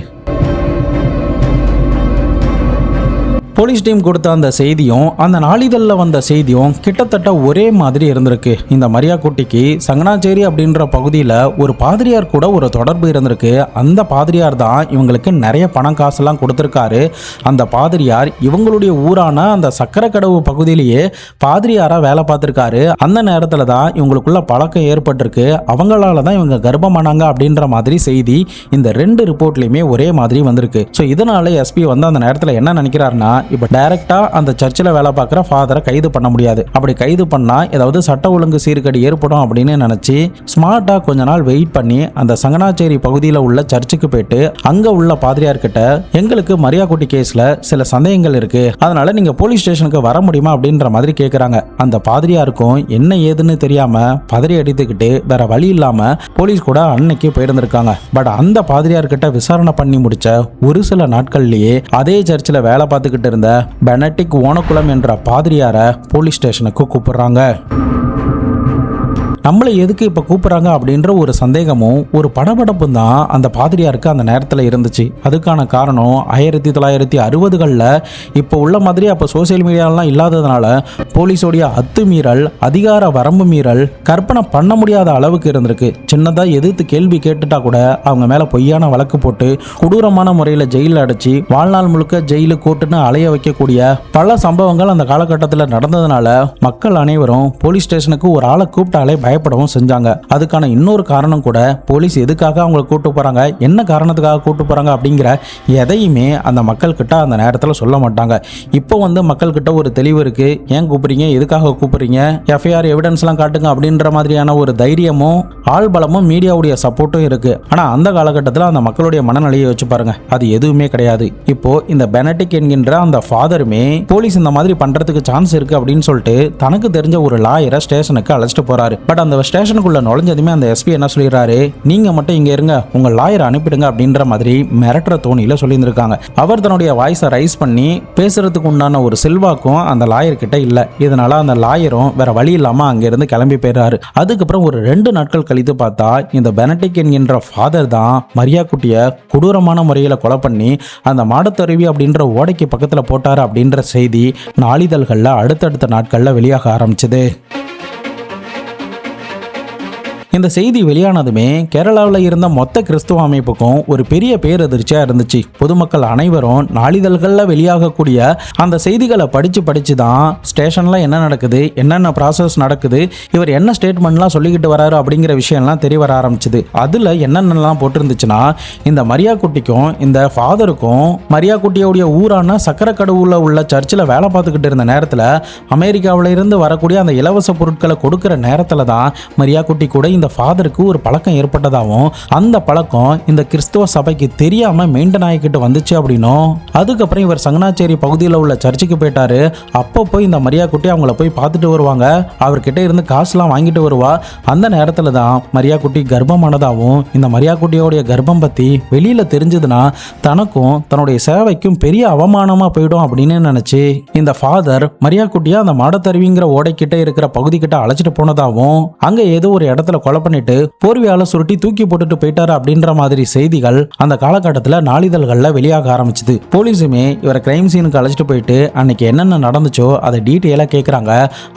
போலீஸ் டீம் கொடுத்த அந்த செய்தியும் அந்த நாளிதழில் வந்த செய்தியும் கிட்டத்தட்ட ஒரே மாதிரி இருந்திருக்கு. இந்த மரியா குட்டிக்கு சங்கனாச்சேரி அப்படின்ற பகுதியில் ஒரு பாதிரியார் கூட ஒரு தொடர்பு இருந்திருக்கு. அந்த பாதிரியார் தான் இவங்களுக்கு நிறைய பணம் காசெல்லாம் கொடுத்துருக்காரு. அந்த பாதிரியார் இவங்களுடைய ஊரான அந்த சக்கரக்கடவு பகுதியிலேயே பாதிரியாராக வேலை பார்த்துருக்காரு. அந்த நேரத்தில் தான் இவங்களுக்குள்ள பழக்கம் ஏற்பட்டிருக்கு, அவங்களால தான் இவங்க கர்ப்பமானாங்க அப்படின்ற மாதிரி செய்தி இந்த 2 ரிப்போர்ட்லையுமே ஒரே மாதிரி வந்திருக்கு. ஸோ இதனால எஸ்பி வந்து அந்த நேரத்தில் என்ன நினைக்கிறாருன்னா, இப்போ டைரக்டா அந்த சர்ச்சில் வேலை பார்க்குற ஃபாதரை கைது பண்ண முடியாது, அப்படி கைது பண்ணா ஏதாவது சட்ட ஒழுங்கு சீர்கேடு ஏற்படும் அப்படின்னு நினைச்சு ஸ்மார்ட்டா கொஞ்ச நாள் வெயிட் பண்ணி அந்த சங்கனாச்சேரி பகுதியில் உள்ள சர்ச்சுக்கு போயிட்டு அங்க உள்ள பாதிரியார் கிட்ட எங்களுக்கு மரியா குட்டி கேஸ்ல சில சந்தேகங்கள் இருக்கு, அதனால நீங்க போலீஸ் ஸ்டேஷனுக்கு வர முடியுமா அப்படின்ற மாதிரி கேட்குறாங்க. அந்த பாதிரியாருக்கும் என்ன ஏதுன்னு தெரியாம பதறி அடித்துக்கிட்டு வேற வழி இல்லாம போலீஸ் கூட அன்னைக்கு போயிருந்திருக்காங்க. பட் அந்த பாதிரியார் கிட்ட விசாரணை பண்ணி முடிச்ச ஒரு சில நாட்கள்லயே அதே சர்ச்சில் வேலை பார்த்துக்கிட்டு இருந்த பெனடிக்ட் ஓனக்குளம் என்ற பாதிரியாரை போலீஸ் ஸ்டேஷனுக்கு கூப்பிடுறாங்க. நம்மளை எதுக்கு இப்போ கூப்பிட்றாங்க அப்படின்ற ஒரு சந்தேகமும் ஒரு படபடப்பும் தான் அந்த பாதிரியாருக்கு அந்த நேரத்தில் இருந்துச்சு. அதுக்கான காரணம் 1960களில் இப்போ உள்ள மாதிரி அப்போ சோசியல் மீடியாலாம் இல்லாததுனால போலீஸோடைய அத்துமீறல், அதிகார வரம்பு மீறல் கற்பனை பண்ண முடியாத அளவுக்கு இருந்திருக்கு. சின்னதாக எதிர்த்து கேள்வி கேட்டுட்டா கூட அவங்க மேலே பொய்யான வழக்கு போட்டு கொடூரமான முறையில் ஜெயிலில் அடைச்சி வாழ்நாள் முழுக்க ஜெயிலு கோர்ட்டுன்னு அலைய வைக்கக்கூடிய பல சம்பவங்கள் அந்த காலகட்டத்தில் நடந்ததுனால மக்கள் அனைவரும் போலீஸ் ஸ்டேஷனுக்கு ஒரு ஆளை கூப்பிட்டாலே பயப்படவும் செஞ்சாங்க. அதுக்கான இன்னொரு காரணம் கூட போலீஸ் எதுக்காக அவங்களை கூட்டு போறாங்க, என்ன காரணத்துக்காக கூட்டு போறாங்க அப்படிங்கிற எதையுமே அந்த மக்கள் கிட்ட அந்த நேரத்தில் சொல்ல மாட்டாங்க. இப்போ வந்து மக்கள் கிட்ட ஒரு தெளிவு இருக்கு, ஏன் கூப்பிடுறீங்க, எதுக்காக கூப்பிடுறீங்க, எஃப்ஐஆர் எவிடன்ஸ்லாம் காட்டுங்க அப்படின்ற மாதிரியான ஒரு தைரியமும் ஆள் பலமும் மீடியாவுடைய சப்போர்ட்டும் இருக்கு. ஆனா அந்த காலகட்டத்தில் அந்த மக்களுடைய மனநிலையை வச்சு பாருங்க, அது எதுவுமே கிடையாது. இப்போ இந்த பெனடிக்ட் என்கின்ற அந்த ஃபாதருமே போலீஸ் இந்த மாதிரி பண்றதுக்கு சான்ஸ் இருக்கு அப்படின்னு சொல்லிட்டு தனக்கு தெரிஞ்ச ஒரு லாயரை ஸ்டேஷனுக்கு அழைச்சிட்டு போறாரு. பட் அந்த ஸ்டேஷனுக்குள்ள நுழைஞ்சதுமே அந்த எஸ்பி என்ன சொல்லிடுறாரு, நீங்க மட்டும் இங்க இருங்க, உங்க லாயரை அனுப்பிடுங்க அப்படின்ற மாதிரி மிரட்டுற தோணியில சொல்லியிருந்திருக்காங்க. அவர் தன்னுடைய வாய்ஸை ரைஸ் பண்ணி பேசுறதுக்கு உண்டான ஒரு செல்வாக்கும் அந்த லாயர் கிட்ட இல்ல. இதனால அந்த லாயரும் வேற வழி இல்லாம அங்கிருந்து கிளம்பி போயிடுறாரு. அதுக்கப்புறம் ஒரு 2 நாட்கள் கழித்து பார்த்தா இந்த பெனடிக்ட் என்கின்ற ஃபாதர் தான் மரியா குட்டியை கொடூரமான முறையில கொலை பண்ணி அந்த மாடத்தருவி அப்படின்ற ஓடைக்கு பக்கத்துல போட்டாரு அப்படின்ற செய்தி நாளிதழ்கள்ல அடுத்தடுத்த நாட்கள்ல வெளியாக ஆரம்பிச்சது. இந்த செய்தி வெளியானதுமே கேரளாவில் இருந்த மொத்த கிறிஸ்துவ அமைப்புக்கும் ஒரு பெரிய பேரதிர்ச்சியா இருந்துச்சு. பொதுமக்கள் அனைவரும் நாளிதழ்கள்ல வெளியாகக்கூடிய அந்த செய்திகளை படிச்சு தான் ஸ்டேஷன்ல என்ன நடக்குது, என்னென்ன ப்ராசஸ் நடக்குது, இவர் என்ன ஸ்டேட்மெண்ட்லாம் சொல்லிக்கிட்டு வராரு அப்படிங்கிற விஷயம்லாம் தெரிய வர ஆரம்பிச்சுது. அதுல என்னென்னலாம் போட்டிருந்துச்சுன்னா, இந்த மரியா குட்டிக்கும் இந்த ஃபாதருக்கும் மரியா குட்டியோடைய ஊரான சக்கரக்கடவுல உள்ள சர்ச்சில் வேலை பார்த்துக்கிட்டு இருந்த நேரத்தில் அமெரிக்காவில இருந்து வரக்கூடிய அந்த இலவச பொருட்களை கொடுக்கிற நேரத்தில் தான் மரியா குட்டி கூட இந்த ஃபாதருக்கு ஒரு பழக்கம் ஏற்பட்டதாகவும், அந்த பழக்கம் இந்த கிறிஸ்துவ சபைக்கு தெரியாம மெயின்டைன் ஆகிக்கிட்டு வந்துச்சு அப்படின்னும், அதுக்கப்புறம் இவர் சங்கனாச்சேரி பகுதியில் உள்ள சர்ச்சுக்கு போயிட்டாரு. அப்பப்போ இந்த மரியா குட்டி அவங்கள போய் பார்த்துட்டு வருவாங்க, அவர்கிட்ட இருந்து காசுலாம் வாங்கிட்டு வருவா. அந்த நேரத்தில் தான் மரியா குட்டி கர்ப்பமானதாகவும், இந்த மரியா குட்டியோடைய கர்ப்பம் பற்றி வெளியில தெரிஞ்சதுன்னா தனக்கும் தன்னுடைய சேவைக்கும் பெரிய அவமானமா போயிடும் அப்படின்னு நினைச்சு இந்த ஃபாதர் மரியா குட்டியா அந்த மாடத்தருவிங்கிற ஓடைக்கிட்ட இருக்கிற பகுதி கிட்ட அழைச்சிட்டு போனதாகவும், அங்க ஏதோ ஒரு இடத்துல கொலை பண்ணிட்டு போர்வையால சுருட்டி தூக்கி போட்டுட்டு போயிட்டாரு அப்படின்ற மாதிரி செய்திகள் அந்த காலகட்டத்தில் நாளிதழ்கள்ல வெளியாக ஆரம்பிச்சது. போலீஸுமே இவரை கிரைம் சீனுக்கு அழைச்சிட்டு போயிட்டு அன்னைக்கு என்னென்ன நடந்துச்சோ அதை டீட்டெயிலா கேட்குறாங்க.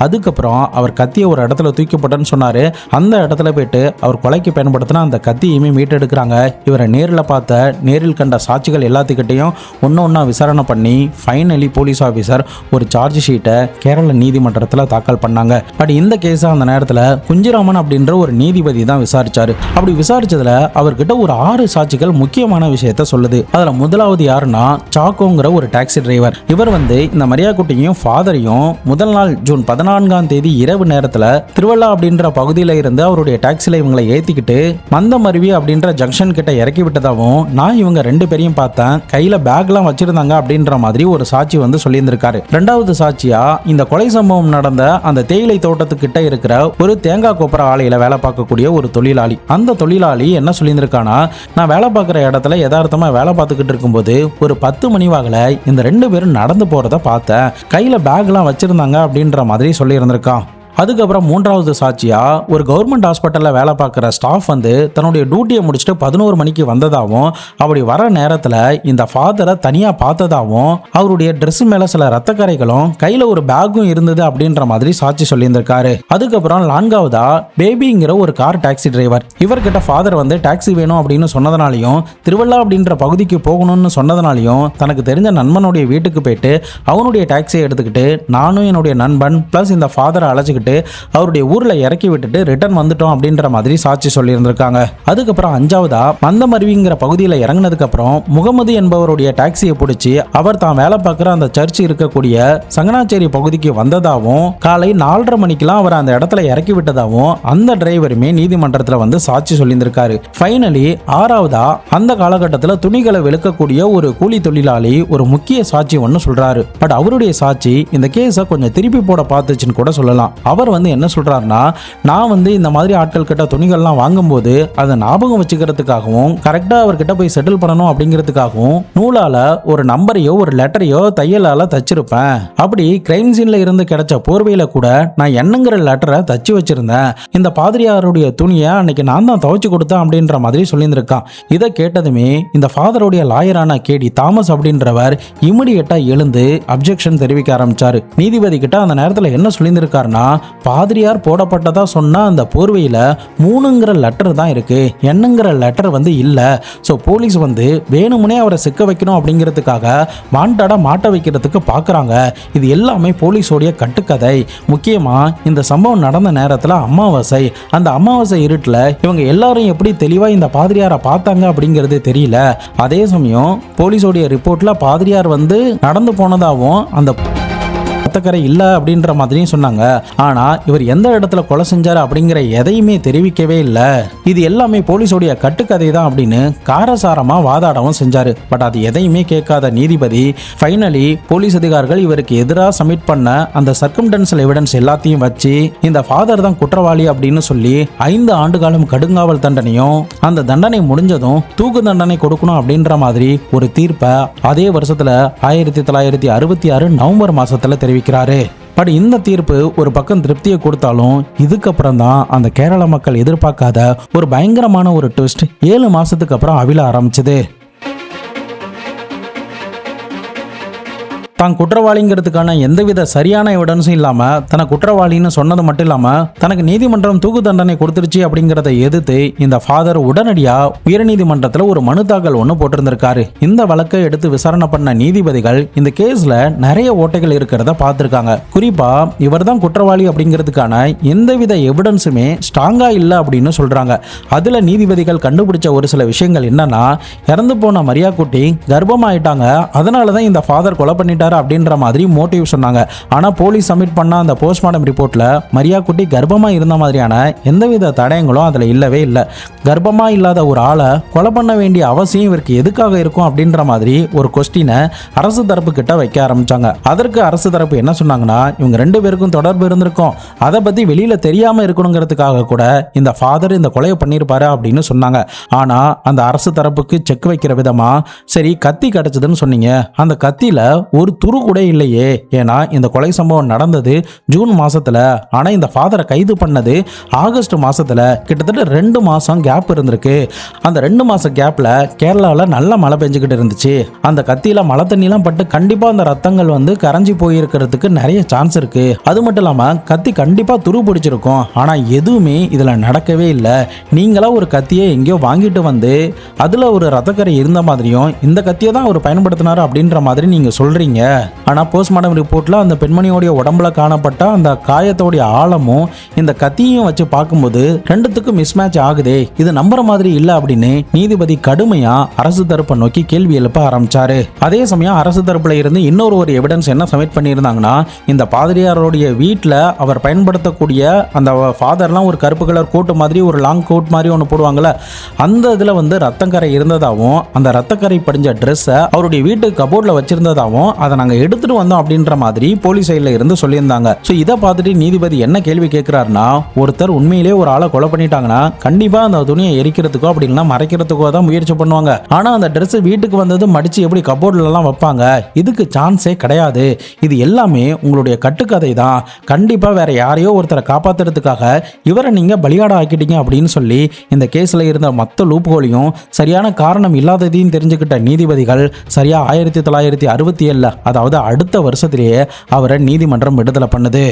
அதுக்கப்புறம் அவர் கத்தியை ஒரு இடத்துல தூக்கி போட்டேன்னு சொன்னாரு. அந்த இடத்துல போயிட்டு அவர் கொலைக்கு பயன்படுத்தின அந்த கத்தியுமே மீட்டெடுக்கிறாங்க. இவரை நேரில் பார்த்த நேரில் கண்ட சாட்சிகள் எல்லாத்துக்கிட்டையும் ஒன்னா விசாரணை பண்ணி ஃபைனலி போலீஸ் ஆஃபீஸர் ஒரு சார்ஜ் ஷீட்டை கேரள நீதிமன்றத்தில் தாக்கல் பண்ணாங்க. பட் இந்த கேஸை அந்த நேரத்தில் குஞ்சிராமன் அப்படின்ற ஒரு நீதிபதி தான் விசாரிச்சாரு. அப்படி விசாரிச்சதுல அவர்கிட்ட ஒரு 6 சாட்சிகள் முக்கியமான விஷயத்த சொல்லுது. அதுல முதலாவது யாருன்னா சாக்கோங்கிற ஒரு டாக்ஸி டிரைவர். இவர் இந்த மரியா குட்டியும் ஃபாதரையும் முதல் நாள் ஜூன் 14ஆம் தேதி இரவு நேரத்துல திருவள்ளா அப்படின்ற பகுதியில இருந்து அவருடைய டாக்ஸில இவங்களை ஏத்திக்கிட்டு மந்தமருவி அப்படின்ற ஜங்ஷன் கிட்ட இறக்கி விட்டதாகவும், நான் இவங்க 2 பேரையும் பார்த்தேன், கையில பேக்லாம் வச்சிருந்தாங்க அப்படின்ற மாதிரி ஒரு சாட்சி சொல்லியிருந்திருக்காரு. 2வது சாட்சியா இந்த கொலை சம்பவம் நடந்த அந்த தேயிலை தோட்டத்துக்கிட்ட இருக்கிற ஒரு தேங்காய் கொப்பர ஆலையில வேலை பார்க்கக்கூடிய ஒரு தொழிலாளி. அந்த தொழிலாளி என்ன சொல்லியிருந்திருக்கானா, நான் வேலை பார்க்குற இடத்துல யதார்த்தமா வேலை பார்த்துக்கிட்டு இருக்கும்போது ஒரு 10 மணி வாகல இந்த 2 பேரும் நடந்து போறத பார்த்தேன், கையில பேக்லாம் வச்சிருந்தாங்க அப்படின்ற மாதிரி சொல்லியிருந்திருக்கான். அதுக்கப்புறம் 3வது சாட்சியா ஒரு கவர்மெண்ட் ஹாஸ்பிட்டலில் வேலை பார்க்குற ஸ்டாஃப் தன்னுடைய டியூட்டியை முடிச்சுட்டு 11 மணிக்கு வந்ததாகவும், அப்படி வர நேரத்தில் இந்த ஃபாதரை தனியாக பார்த்ததாகவும், அவருடைய ட்ரெஸ் மேலே சில ரத்தக்கரைகளும் கையில் ஒரு பேக்கும் இருந்தது அப்படின்ற மாதிரி சாட்சி சொல்லியிருந்திருக்காரு. அதுக்கப்புறம் 4வதா பேபிங்கிற ஒரு கார் டாக்ஸி டிரைவர். இவர்கிட்ட ஃபாதர் டாக்ஸி வேணும் அப்படின்னு சொன்னதுனாலையும், திருவள்ளா அப்படின்ற பகுதிக்கு போகணும்னு சொன்னதுனாலையும், தனக்கு தெரிஞ்ச நண்பனுடைய வீட்டுக்கு போயிட்டு அவனுடைய டாக்ஸியை எடுத்துக்கிட்டு நானும் என்னுடைய நண்பன் பிளஸ் இந்த ஃபாதரை அழைச்சிக்கிட்டு அவருடைய ஊர்ல இறக்கி விட்டுட்டு ரிட்டர்ன் வந்துட்டோம் அப்படின்ற மாதிரி சாட்சி சொல்லியிருந்திருக்காங்க. அதுக்கப்புறம் 5வதா மந்தமருவிங்கிற பகுதியில் இறங்கினதுக்கு அப்புறம் முகமது என்பவருடைய டாக்ஸியை பிடிச்சி அவர் தான் வேலை பார்க்குற அந்த சர்ச் இருக்கக்கூடிய சங்கனாச்சேரி பகுதிக்கு வந்ததாகவும், காலை 4:30 மணிக்கெல்லாம் அவர் அந்த இடத்துல இறக்கி விட்டதாகவும் அந்த டிரைவருமே நீதிமன்றத்தில் சாட்சி சொல்லியிருந்திருக்காரு. ஃபைனலி 6வதா அந்த காலகட்டத்தில் துணிகளை வெளுக்கக்கூடிய ஒரு கூலி தொழிலாளி ஒரு முக்கிய சாட்சி ஒன்று சொல்றாரு. பட் அவருடைய சாட்சி இந்த கேஸை கொஞ்சம் திருப்பி போட பார்த்துச்சுன்னு கூட சொல்லலாம். அவர் என்ன சொல்றாருன்னா, நான் இந்த மாதிரி ஆட்கள் கிட்ட துணிகள்லாம் வாங்கும்போது அதை ஞாபகம் வச்சுக்கிறதுக்காகவும் கரெக்டா அவர்கிட்ட போய் செட்டில் பண்ணணும் அப்படிங்கிறதுக்காகவும் நூலால ஒரு நம்பரையோ ஒரு லெட்டரையோ தையலால தச்சிருப்பேன். அப்படி கிரைம் சீன்ல இருந்து கிடைச்ச போர்வையில கூட நான் என்னங்கிற லெட்டரை தச்சு வச்சிருந்தேன். இந்த பாதிரியாருடைய துணியை அன்னைக்கு நான் தான் துவைச்சு கொடுத்தேன் அப்படின்ற மாதிரி சொல்லியிருந்திருக்கான். இதை கேட்டதுமே இந்த ஃபாதருடைய லாயரான கேடி தாமஸ் அப்படின்றவர் இமிடியேட்டா எழுந்து அப்ஜெக்ஷன் தெரிவிக்க ஆரம்பிச்சாரு. நீதிபதி கிட்ட அந்த நேரத்தில் என்ன சொல்லியிருந்திருக்காருன்னா, பாதிரியார் போடப்பட்டதா சொன்னா அந்த போர்வையில 3ங்கிற லெட்டர் தான் இருக்கு, என்னங்கிற லெட்டர் இல்ல. ஸோ போலீஸ் வேணுமுனே அவரை சிக்க வைக்கணும் அப்படிங்கிறதுக்காக வாண்டடா மாட்ட வைக்கிறதுக்கு பார்க்குறாங்க. இது எல்லாமே போலீஸோடைய கட்டுக்கதை. முக்கியமா இந்த சம்பவம் நடந்த நேரத்தில் அமாவாசை. அந்த அமாவாசை இருட்டில் இவங்க எல்லாரும் எப்படி தெளிவா இந்த பாதிரியாரை பார்த்தாங்க அப்படிங்கிறது தெரியல. அதே சமயம் போலீஸோடைய ரிப்போர்ட்ல பாதிரியார் நடந்து போனதாகவும் அந்த ரத்தக்கரை இல்லை அப்படின்ற மாதிரியும் சொன்னாங்க. ஆனா இவர் எந்த இடத்துல கொலை செஞ்சாரு அப்படிங்கிற எதையுமே தெரிவிக்கவே இல்லை. இது எல்லாமே போலீஸோடைய கட்டுக்கதை தான் அப்படின்னு காரசாரமா வாதாடவும் செஞ்சாரு. பட் அது எதையுமே கேட்காத நீதிபதி ஃபைனலி போலீஸ் அதிகாரிகள் இவருக்கு எதிராக சப்மிட் பண்ண அந்த சர்க்கம்டன்ஷியல் எவிடன்ஸ் எல்லாத்தையும் வச்சு இந்த ஃபாதர் தான் குற்றவாளி அப்படின்னு சொல்லி 5 ஆண்டு காலம் கடுங்காவல் தண்டனையும், அந்த தண்டனை முடிஞ்சதும் தூக்கு தண்டனை கொடுக்கணும் அப்படின்ற மாதிரி ஒரு தீர்ப்பை அதே வருஷத்துல 1966 நவம்பர் மாசத்துல தெரிவிக்கிறாரு. பட் இந்த தீர்ப்பு ஒரு பக்கம் திருப்தியை கொடுத்தாலும் இதுக்கப்புறம் தான் அந்த கேரள மக்கள் எதிர்பார்க்காத ஒரு பயங்கரமான ஒரு ட்விஸ்ட் 7 மாசத்துக்கு அப்புறம் அவிழ ஆரம்பிச்சது. தான் குற்றவாளிங்கிறதுக்கான எந்தவித சரியான எவிடன்ஸும் இல்லாம தன குற்றவாளின்னு சொன்னது மட்டும் இல்லாம தனக்கு நீதிமன்றம் தூக்கு தண்டனை கொடுத்துருச்சு அப்படிங்கறத எதிர்த்து இந்த ஃபாதர் உடனடியா உயர்நீதிமன்றத்தில் ஒரு மனு தாக்கல் ஒன்று போட்டிருந்திருக்காரு. இந்த வழக்கை எடுத்து விசாரணை பண்ண நீதிபதிகள் இந்த கேஸ்ல நிறைய ஓட்டைகள் இருக்கிறத பார்த்திருக்காங்க. குறிப்பா இவர் தான் குற்றவாளி அப்படிங்கிறதுக்கான எந்தவித எவிடன்ஸுமே ஸ்ட்ராங்கா இல்லை அப்படின்னு சொல்றாங்க. அதுல நீதிபதிகள் கண்டுபிடிச்ச ஒரு சில விஷயங்கள் என்னன்னா, இறந்து போன மரியா குட்டி கர்ப்பமாயிட்டாங்க, அதனாலதான் இந்த ஃபாதர் கொலை பண்ணிட்டாரு அப்படின்ற மாதிரி மோட்டிவ் சொன்னாங்க. ஆனா போலீஸ் சப்மிட் பண்ண அந்த போஸ்ட்மார்டம் ரிப்போர்ட்ல மரியா குட்டி கர்ப்பமா இருந்த மாதிரியான எந்தவித தடயங்களும் அதுல இல்லவே இல்லை. கர்ப்பமா இல்லாத ஒரு ஆளை கொலை பண்ண வேண்டிய அவசியம் இவருக்கு எதுக்காக இருக்கும் அப்படின்ற மாதிரி ஒரு கொஸ்டினை அரசு தரப்பு கிட்ட வைக்க ஆரம்பிச்சாங்க. அதற்கு அரசு தரப்பு என்ன சொன்னாங்கன்னா, இவங்க ரெண்டு பேருக்கும் தொடர்பு இருந்திருக்கும், அதை பத்தி வெளியில தெரியாம இருக்கணுங்கிறதுக்காக கூட இந்த ஃபாதர் இந்த கொலையை பண்ணியிருப்பாரு அப்படின்னு சொன்னாங்க. ஆனா அந்த அரசு தரப்புக்கு செக் வைக்கிற விதமா, சரி கத்தி கிடைச்சதுன்னு சொன்னீங்க, அந்த கத்தியில ஒரு துரு கூட இல்லையே, ஏன்னா இந்த கொலை சம்பவம் நடந்தது ஜூன் மாசத்துல, ஆனா இந்த ஃபாதரை கைது பண்ணது ஆகஸ்ட் மாசத்துல, கிட்டத்தட்ட 2 மாசம் கேப் இருந்திருக்கு. அந்த 2 மாச கேப்ல கேரளாவில் நல்ல மழை பெஞ்சுக்கிட்டு இருந்துச்சு. அந்த கத்தியில மழை தண்ணிலாம் பட்டு கண்டிப்பா அந்த ரத்தங்கள் கரைஞ்சி போயிருக்கிறதுக்கு நிறைய சான்ஸ் இருக்கு. அது மட்டும் இல்லாம கத்தி கண்டிப்பா துரு பிடிச்சிருக்கும். ஆனா எதுவுமே இதுல நடக்கவே இல்லை. நீங்களா ஒரு கத்தியை எங்கேயோ வாங்கிட்டு வந்து அதுல ஒரு ரத்தக்கரை இருந்த மாதிரியும் இந்த கத்தியை தான் அவர் பயன்படுத்தினாரு அப்படின்ற மாதிரி நீங்க சொல்றீங்க. ஆனா போஸ்ட்மார்டம் ரிப்போர்ட்ல அந்த பெண்மணியோடைய உடம்புல காணப்பட்ட அந்த காயத்தோடைய ஆழமும் இந்த கத்தியையும் வச்சு பார்க்கும்போது ரெண்டுத்துக்கும் மிஸ்மேட்ச் ஆகுதே, இது நம்புற மாதிரி இல்ல அப்படின்னு நீதிபதி கடுமையா அரசு தரப்பை நோக்கி கேள்வி எழுப்ப ஆரம்பிச்சாரு. அதே சமயம் அரசு தரப்புல இருந்து இன்னொரு எவிடன்ஸ் என்ன சப்மிட் பண்ணியிருந்தாங்கன்னா, இந்த பாதிரியாருடைய வீட்டில் அவர் பயன்படுத்தக்கூடிய அந்த ஃபாதர்லாம் ஒரு கருப்பு கலர் கோட்டு மாதிரி ஒரு லாங் கோட் மாதிரி ஒன்று போடுவாங்கல்ல, அந்த இதில் ரத்தக்கரை இருந்ததாகவும் அந்த ரத்தக்கரை படிஞ்ச ட்ரெஸ்ஸை அவருடைய வீட்டு கபோர்டில் வச்சிருந்ததாகவும் அதை நாங்கள் எடுத்துட்டு வந்தோம் அப்படின்ற மாதிரி போலீஸ் சைடில் இருந்து சொல்லியிருந்தாங்க. ஸோ இதை பார்த்துட்டு நீதிபதி என்ன கேள்வி கேட்கிறாருன்னா, ஒருத்தர் உண்மையிலே ஒரு ஆளை கொலை பண்ணிட்டாங்கன்னா கண்டிப்பாக அந்த துணியை எரிக்கிறதுக்கோ அப்படி இல்லைன்னா மறைக்கிறதுக்கோ தான் முயற்சி பண்ணுவாங்க. ஆனால் அந்த ட்ரெஸ் வீட்டுக்கு வந்தது மடிச்சு எப்படி கபோர்ட்லலாம் வைப்பாங்க, இதுக்கு சான்ஸே கிடையாது. இது எல்லாமே உங்களுடைய கட்டுக்கதை தான். கண்டிப்பாக வேற யாரையோ ஒருத்தரை காப்பாற்றுறதுக்காக இவரை நீங்கள் பலியாட ஆக்கிட்டீங்க அப்படின்னு சொல்லி இந்த கேஸில் இருந்த மற்ற லூப்ஹோலையும் சரியான காரணம் இல்லாததையும் தெரிஞ்சுக்கிட்ட நீதிபதிகள் சரியா 1967 அதாவது அடுத்த வருஷத்திலேயே அவரை நீதிமன்றம் விடுதலை பண்ணுது.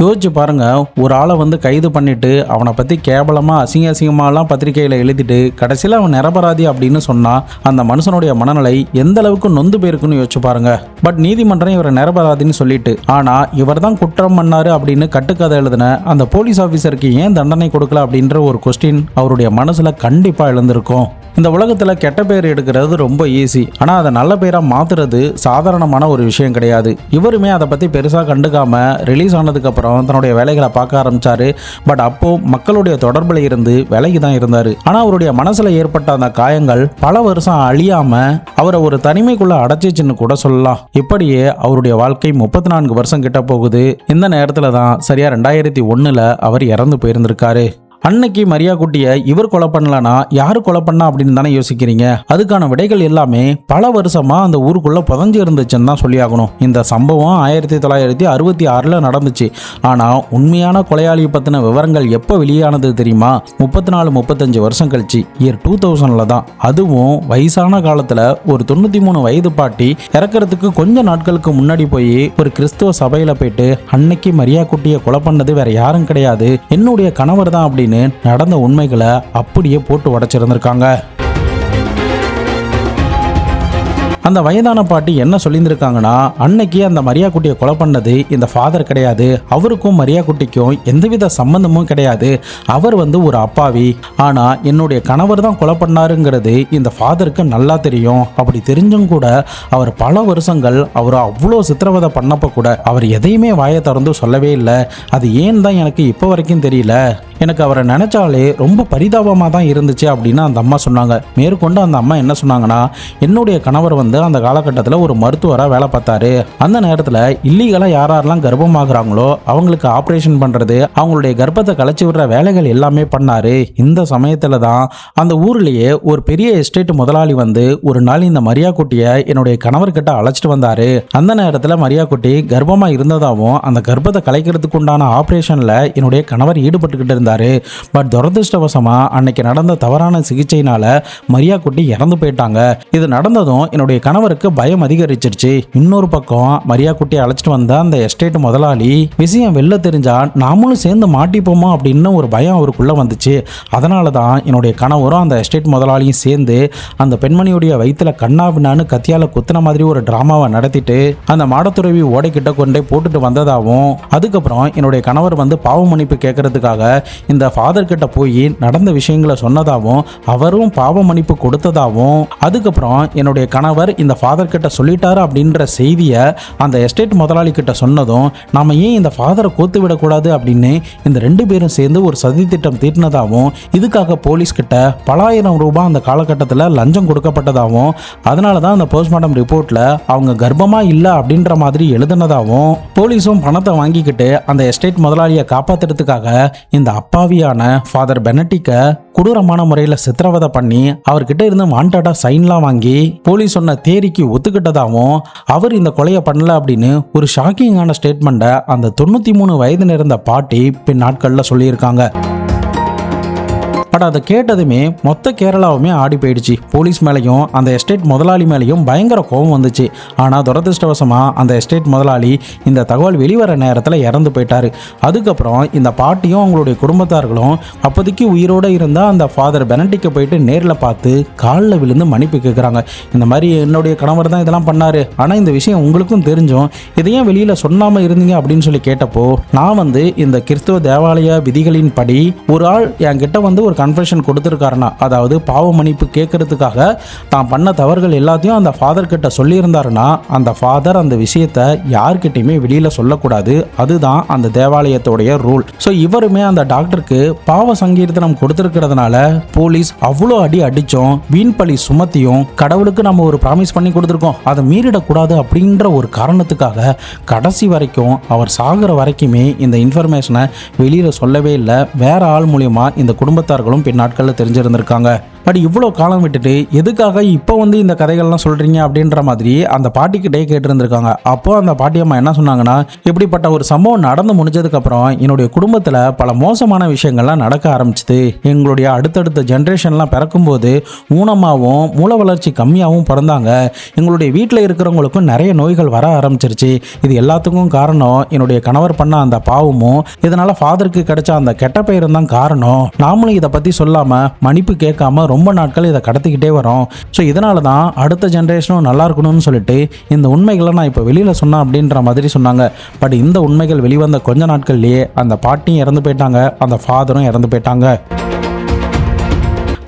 யோசிச்சு பாருங்க, ஒரு ஆளை கைது பண்ணிட்டு அவனை பற்றி கேவலமாக அசிங்கமாலாம் பத்திரிகையில் எழுதிட்டு கடைசியில் அவன் நிரபராதி அப்படின்னு சொன்னால் அந்த மனுஷனுடைய மனநிலை எந்த அளவுக்கு நொந்து போயிருக்குன்னு யோசிச்சு பாருங்க. பட் நீதிமன்றம் இவரை நிரபராதின்னு சொல்லிட்டு, ஆனால் இவர் தான் குற்றம் பண்ணாரு அப்படின்னு கட்டுக்கதை எழுதின அந்த போலீஸ் ஆஃபீஸருக்கு ஏன் தண்டனை கொடுக்கல அப்படின்ற ஒரு கொஸ்டின் அவருடைய மனசில் கண்டிப்பாக எழுந்திருக்கும். இந்த உலகத்தில் கெட்ட பேர் எடுக்கிறது ரொம்ப ஈஸி, ஆனால் அதை நல்ல பேராக மாற்றுறது சாதாரணமான ஒரு விஷயம் கிடையாது. இவருமே அதை பற்றி பெருசாக கண்டுக்காமல் ரிலீஸ் ஆனதுக்கப்புறம் தன்னுடைய வேலைகளை பார்க்க ஆரம்பித்தார். பட் அப்போது மக்களுடைய தொடர்பில் இருந்து விலகி தான் இருந்தார். ஆனால் அவருடைய மனசில் ஏற்பட்ட அந்த காயங்கள் பல வருஷம் அழியாமல் அவரை ஒரு தனிமைக்குள்ளே அடைச்சிச்சுன்னு கூட சொல்லலாம். இப்படியே அவருடைய வாழ்க்கை 34 வருஷம் கிட்ட போகுது. இந்த நேரத்தில் தான் சரியா 2001 அவர் இறந்து போயிருந்திருக்காரு. அன்னைக்கு மரியா குட்டியை இவர் கொலை பண்ணலனா யாரு கொலை பண்ணா அப்படின்னு தானே யோசிக்கிறீங்க. அதுக்கான விடைகள் எல்லாமே பல வருஷமா அந்த ஊருக்குள்ள புதஞ்சு இருந்துச்சுன்னு தான் சொல்லி ஆகணும். இந்த சம்பவம் 1966 நடந்துச்சு. ஆனா உண்மையான கொலையாளி பத்தின விவரங்கள் எப்போ வெளியானது தெரியுமா? 34-35 வருஷம் கழிச்சு இயர் 2000 தான். அதுவும் வயசான காலத்துல ஒரு 93 வயது பாட்டி இறக்கிறதுக்கு கொஞ்ச நாட்களுக்கு முன்னாடி போய் ஒரு கிறிஸ்துவ சபையில போயிட்டு, அன்னைக்கு மரியா குட்டியை கொலை பண்ணது வேற யாரும் கிடையாது, என்னுடைய கணவர் தான் அப்படின்னு நடந்த உண்மைகளை அப்படியே போட்டு உடைச்சிருந்திருக்காங்க. அந்த வயதான பாட்டி என்ன சொல்லியிருந்திருக்காங்கன்னா, அன்னைக்கு அந்த மரியா குட்டியை கொலை பண்ணது இந்த ஃபாதர் கிடையாது, அவருக்கும் மரியா குட்டிக்கும் எந்தவித சம்பந்தமும் கிடையாது, அவர் ஒரு அப்பாவி, ஆனா என்னுடைய கணவர் தான் கொலை பண்ணாருங்கிறது இந்த ஃபாதருக்கு நல்லா தெரியும். அப்படி தெரிஞ்சும் கூட அவர் பல வருஷங்கள் அவர் அவ்வளோ சித்திரவதை பண்ணப்போ கூட அவர் எதையுமே வாயை திறந்து சொல்லவே இல்லை. அது ஏன் தான் எனக்கு இப்போ வரைக்கும் தெரியல. எனக்கு அவரை நினைச்சாலே ரொம்ப பரிதாபமாக தான் இருந்துச்சு அப்படின்னு அந்த அம்மா சொன்னாங்க. மேற்கொண்டு அந்த அம்மா என்ன சொன்னாங்கன்னா, என்னுடைய கணவர் வந்து அந்த காலகட்டத்தில் ஒரு மருத்துவராக வேலை பார்த்தாரு. அந்த நேரத்தில் இல்லீகலாக யாரெல்லாம் கர்ப்பமாகறாங்களோ அவங்களுக்கு ஆப்ரேஷன் பண்ணுறது, அவங்களுடைய கர்ப்பத்தை கலைச்சி விடுற வேலைகள் எல்லாமே பண்ணாரு. இந்த சமயத்தில் தான் அந்த ஊர்லேயே ஒரு பெரிய எஸ்டேட் முதலாளி வந்து ஒரு நாள் இந்த மரியா குட்டியை என்னுடைய கணவர்கிட்ட அழைச்சிட்டு வந்தாரு. அந்த நேரத்தில் மரியா குட்டி கர்ப்பமாக இருந்ததாகவும் அந்த கர்ப்பத்தை கலைக்கிறதுக்கு உண்டான ஆப்ரேஷனில் என்னுடைய கணவர் ஈடுபட்டுக்கிட்டு இருந்தாரு. பட் துரதிருஷ்டவசமா அன்னைக்கு நடந்த தவறான சிகிச்சையினால மரியா குட்டி இறந்து போயிட்டாங்க. இது நடந்ததும் என்னுடைய கணவருக்கு பயம் அதிகரிச்சிருச்சு. இன்னொரு பக்கம் மரியா குட்டியை அழைச்சிட்டு வந்த அந்த எஸ்டேட் முதலாளி விஷயம் வெளில தெரிஞ்சா நாமளும் சேர்ந்து மாட்டிப்போமா அப்படின்னு ஒரு பயம் அவருக்குள்ள வந்துச்சு. அதனால தான் என்னுடைய கணவரும் அந்த எஸ்டேட் முதலாளியும் சேர்ந்து அந்த பெண்மணியுடைய வயிற்றுல கண்ணாபின்னான்னு கத்தியால குத்துன மாதிரி ஒரு டிராமாவை நடத்திட்டு அந்த மாடத்துறவி ஓடைக்கிட்ட கொண்டே போட்டுட்டு வந்ததாகவும், அதுக்கப்புறம் என்னுடைய கணவர் வந்து பாவ மன்னிப்பு கேட்கறதுக்காக இந்த ஃபாதர் கிட்ட போய் நடந்த விஷயங்களை சொன்னதாகவும் அவரும் பாவ மன்னிப்பு கொடுத்ததாகவும், அதுக்கப்புறம் என்னுடைய கணவர் இந்த ஃபாதர் கிட்ட சொல்லிட்டாரு அப்படின்ற செய்தியை அந்த எஸ்டேட் முதலாளி கிட்ட சொன்னதும் நாம ஏன் இந்த ஃபாதரை கோத்து விடக்கூடாது அப்படின்னு இந்த 2 பேரும் சேர்ந்து ஒரு சதி திட்டம் தீட்டினதாகவும், இதுக்காக போலீஸ் கிட்ட பல ஆயிரம் ரூபாய் அந்த காலகட்டத்தில் லஞ்சம் கொடுக்கப்பட்டதாகவும், அதனால தான் அந்த போஸ்ட்மார்ட்டம் ரிப்போர்ட்ல அவங்க கர்ப்பமா இல்லை அப்படின்ற மாதிரி எழுதினதாகவும், போலீஸும் பணத்தை வாங்கிக்கிட்டு அந்த எஸ்டேட் முதலாளியை காப்பாத்துறதுக்காக இந்த அப்பாவியான ஃபாதர் பெனடிக்க கொடூரமான முறையில் சித்திரவதை பண்ணி அவர்கிட்ட இருந்து வாண்டடா சைன்லாம் வாங்கி போலீஸ் சொன்ன தேரிக்கு ஒத்துக்கிட்டதாகவும், அவர் இந்த கொலையை பண்ணல அப்படின்னு ஒரு ஷாக்கிங்கான ஸ்டேட்மெண்ட்டை அந்த 93 வயது நிறைந்த பாட்டி பின் நாட்களில் சொல்லியிருக்காங்க. பட் அதை கேட்டதுமே மொத்த கேரளாவுமே ஆடி போயிடுச்சு. போலீஸ் மேலேயும் அந்த எஸ்டேட் முதலாளி மேலேயும் பயங்கர கோபம் வந்துச்சு. ஆனால் துரதிருஷ்டவசமாக அந்த எஸ்டேட் முதலாளி இந்த தகவல் வெளிவர நேரத்தில் இறந்து போயிட்டாரு. அதுக்கப்புறம் இந்த பாட்டியும் அவங்களுடைய குடும்பத்தார்களும் அப்போதைக்கு உயிரோடு இருந்த அந்த ஃபாதர் பெனடிக்கை போயிட்டு நேரில் பார்த்து காலில் விழுந்து மன்னிப்பு கேட்குறாங்க. இந்த மாதிரி என்னுடைய கணவர் தான் இதெல்லாம் பண்ணாரு, ஆனால் இந்த விஷயம் உங்களுக்கும் தெரிஞ்சும் இதையும் வெளியில் சொல்லாமல் இருந்தீங்க அப்படின்னு சொல்லி கேட்டப்போ, நான் வந்து இந்த கிறிஸ்துவ தேவாலய விதிகளின் படி ஒரு ஆள் என்கிட்ட வந்து ஒரு கன்ஃபெஷன் கொடுத்துருக்காருன்னா, அதாவது பாவ மன்னிப்பு கேட்கறதுக்காக தான் பண்ண தவறுகள் எல்லாத்தையும் அந்த ஃபாதர் கிட்ட சொல்லியிருந்தாருன்னா அந்த ஃபாதர் அந்த விஷயத்தை யார்கிட்டையுமே வெளியில சொல்லக்கூடாது. அதுதான் அந்த தேவாலயத்தோடைய ரூல். ஸோ இவருமே அந்த டாக்டருக்கு பாவ சங்கீர்த்தனம் கொடுத்துருக்கிறதுனால போலீஸ் அவ்வளோ அடி அடிச்சோம், வீண் பழி சுமத்தியும், கடவுளுக்கு நம்ம ஒரு ப்ராமிஸ் பண்ணி கொடுத்துருக்கோம் அதை மீறிடக்கூடாது அப்படின்ற ஒரு காரணத்துக்காக கடைசி வரைக்கும் அவர் சாகிற வரைக்குமே இந்த இன்ஃபர்மேஷனை வெளியில் சொல்லவே இல்லை. வேற ஆள் மூலியமா இந்த குடும்பத்தார்களும் பின் நாட்களில் தெரிஞ்சிருந்திருக்காங்க. பட் இவ்வளோ காலம் விட்டுட்டு எதுக்காக இப்போ வந்து இந்த கதைகள்லாம் சொல்கிறீங்க அப்படின்ற மாதிரி அந்த பாட்டிக்கிட்டே கேட்டிருந்திருக்காங்க. அப்போது அந்த பாட்டியம்மா என்ன சொன்னாங்கன்னா, இப்படிப்பட்ட ஒரு சம்பவம் நடந்து முடிஞ்சதுக்கப்புறம் என்னுடைய குடும்பத்தில் பல மோசமான விஷயங்கள்லாம் நடக்க ஆரம்பிச்சுது. எங்களுடைய அடுத்தடுத்த ஜென்ரேஷன்லாம் பிறக்கும்போது ஊனமாகவும் மூல வளர்ச்சி கம்மியாகவும் பிறந்தாங்க. எங்களுடைய வீட்டில் இருக்கிறவங்களுக்கும் நிறைய நோய்கள் வர ஆரம்பிச்சிருச்சு. இது எல்லாத்துக்கும் காரணம் என்னுடைய கணவர் பண்ண அந்த பாவமும் இதனால் ஃபாதருக்கு கிடைச்ச அந்த கெட்ட பெயரும் தான் காரணம். நாமளும் இதை பற்றி சொல்லாமல் மன்னிப்பு கேட்காம ரொம்ப நாட்கள் இதை கடத்திக்கிட்டே வரோம். ஸோ இதனால தான் அடுத்த ஜென்ரேஷனும் நல்லா இருக்கணும்னு சொல்லிட்டு இந்த உண்மைகளை நான் இப்போ வெளியில் சொன்னேன் அப்படின்ற மாதிரி சொன்னாங்க. பட் இந்த உண்மைகள் வெளிவந்த கொஞ்ச நாட்கள்லேயே அந்த பாட்டியும் இறந்து போயிட்டாங்க, அந்த ஃபாதரும் இறந்து போயிட்டாங்க.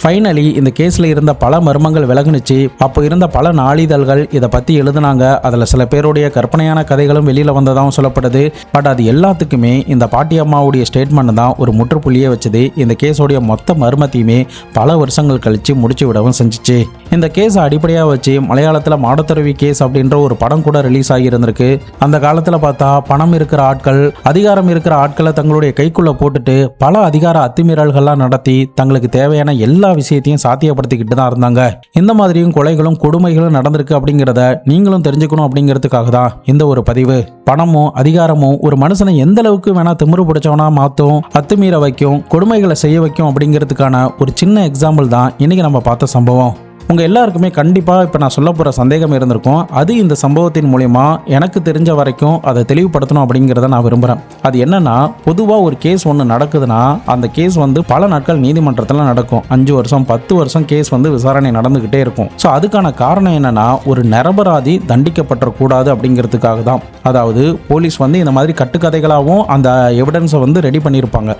ஃபைனலி இந்த கேஸில் இருந்த பல மர்மங்கள் விலகுனுச்சு. அப்போ இருந்த பல நாளிதழ்கள் இதை பற்றி எழுதுனாங்க. அதில் சில பேருடைய கற்பனையான கதைகளும் வெளியில் வந்ததாகவும் சொல்லப்படுது. பட் அது எல்லாத்துக்குமே இந்த பாட்டி அம்மாவுடைய ஸ்டேட்மெண்ட் தான் ஒரு முற்றுப்புள்ளியே வச்சது. இந்த கேஸோடைய மொத்த மர்மத்தையுமே பல வருஷங்கள் கழித்து முடிச்சு விடவும் செஞ்சிச்சு. இந்த கேஸை அடிப்படையாக வச்சு மலையாளத்தில் மாடத்துறவி கேஸ் அப்படின்ற ஒரு படம் கூட ரிலீஸ் ஆகியிருந்திருக்கு. அந்த காலத்தில் பார்த்தா பணம் இருக்கிற ஆட்கள், அதிகாரம் இருக்கிற ஆட்களை தங்களுடைய கைக்குள்ளே போட்டுட்டு பல அதிகார அத்துமீறல்கள்லாம் நடத்தி தங்களுக்கு தேவையான எல்லா விஷயத்தையும் சாத்தியப்படுத்திக்கிட்டு தான் இருந்தாங்க. இந்த மாதிரியும் கொலைகளும் கொடுமைகளும் நடந்திருக்கு அப்படிங்கிறத நீங்களும் தெரிஞ்சுக்கணும் அப்படிங்கிறதுக்காக தான் இந்த ஒரு பதிவு. பணமும் அதிகாரமும் ஒரு மனுஷனை எந்த அளவுக்கு வேணா திமிரு பிடிச்சவனா மாற்றும், அத்துமீற வைக்கும், கொடுமைகளை செய்ய வைக்கும் அப்படிங்கிறதுக்கான ஒரு சின்ன எக்ஸாம்பிள் தான் இன்னைக்கு நம்ம பார்த்த சம்பவம். உங்கள் எல்லாருக்குமே கண்டிப்பாக இப்போ நான் சொல்ல போகிற சந்தேகம் இருந்திருக்கும். அது இந்த சம்பவத்தின் மூலமா எனக்கு தெரிஞ்ச வரைக்கும் அதை தெளிவுபடுத்தணும் அப்படிங்கிறத நான் விரும்புகிறேன். அது என்னன்னா, பொதுவாக ஒரு கேஸ் ஒன்று நடக்குதுன்னா அந்த கேஸ் வந்து பல நாட்கள் நீதிமன்றத்தில் நடக்கும். 5 வருஷம் 10 வருஷம் கேஸ் வந்து விசாரணை நடந்துக்கிட்டே இருக்கும். ஸோ அதுக்கான காரணம் என்னன்னா, ஒரு நிரபராதி தண்டிக்கப்பட்டக்கூடாது அப்படிங்கிறதுக்காக தான். அதாவது போலீஸ் வந்து இந்த மாதிரி கட்டுக்கதைகளாகவும் அந்த எவிடன்ஸை வந்து ரெடி பண்ணியிருப்பாங்க.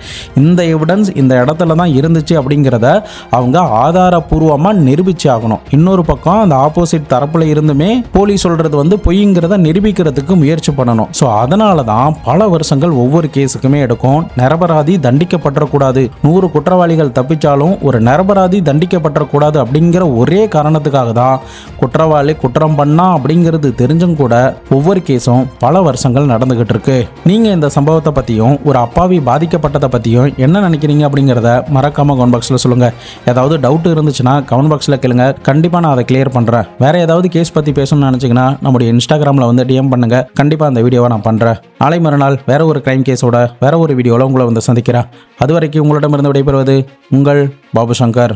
இந்த எவிடன்ஸ் இந்த இடத்துல தான் இருந்துச்சு அப்படிங்கிறத அவங்க ஆதாரபூர்வமாக நிரூபிச்சு ஆகணும். இன்னொரு பக்கம் அந்த ஆப்போசிட் தரப்புல இருந்துமே போலீஸ் சொல்றது வந்து பொய்ங்கிறத நிரூபிக்கிறதுக்கு முயற்சி பண்ணணும். ஸோ அதனால தான் பல வருஷங்கள் ஒவ்வொரு கேஸுக்குமே எடுக்கும். நிரபராதி தண்டிக்கப்படக்கூடாது, 100 குற்றவாளிகள் தப்பிச்சாலும் ஒரு நிரபராதி தண்டிக்கப்படக்கூடாது அப்படிங்கிற ஒரே காரணத்துக்காக தான் குற்றவாளி குற்றம் பண்ணா அப்படிங்கிறது தெரிஞ்சும் கூட ஒவ்வொரு கேஸும் பல வருஷங்கள் நடந்துகிட்டு இருக்கு. நீங்க இந்த சம்பவத்தை பத்தியும் ஒரு அப்பாவி பாதிக்கப்பட்டதை பத்தியும் என்ன நினைக்கிறீங்க அப்படிங்கிறத மறக்காம கமெண்ட் பாக்ஸ்ல சொல்லுங்க. ஏதாவது டவுட் இருந்துச்சுன்னா கமெண்ட் பாக்ஸ்ல கேளுங்க, கண்டிப்பா நான் அதை கிளியர் பண்றேன். வேற ஏதாவது கேஸ் பத்தி பேசணும்னு நினைச்சீங்கன்னா நம்முடைய இன்ஸ்டாகிராம்ல வந்து டிஎம் பண்ணுங்க, கண்டிப்பா அந்த வீடியோவை நான் பண்றேன். நாளை மறுநாள் வேற ஒரு கிரைம் கேஸோட வேற ஒரு வீடியோல உங்களை வந்து சந்திக்கிறேன். அதுவரைக்கும் உங்களிடமிருந்து விடைபெறுவது உங்கள் பாபு சங்கர்.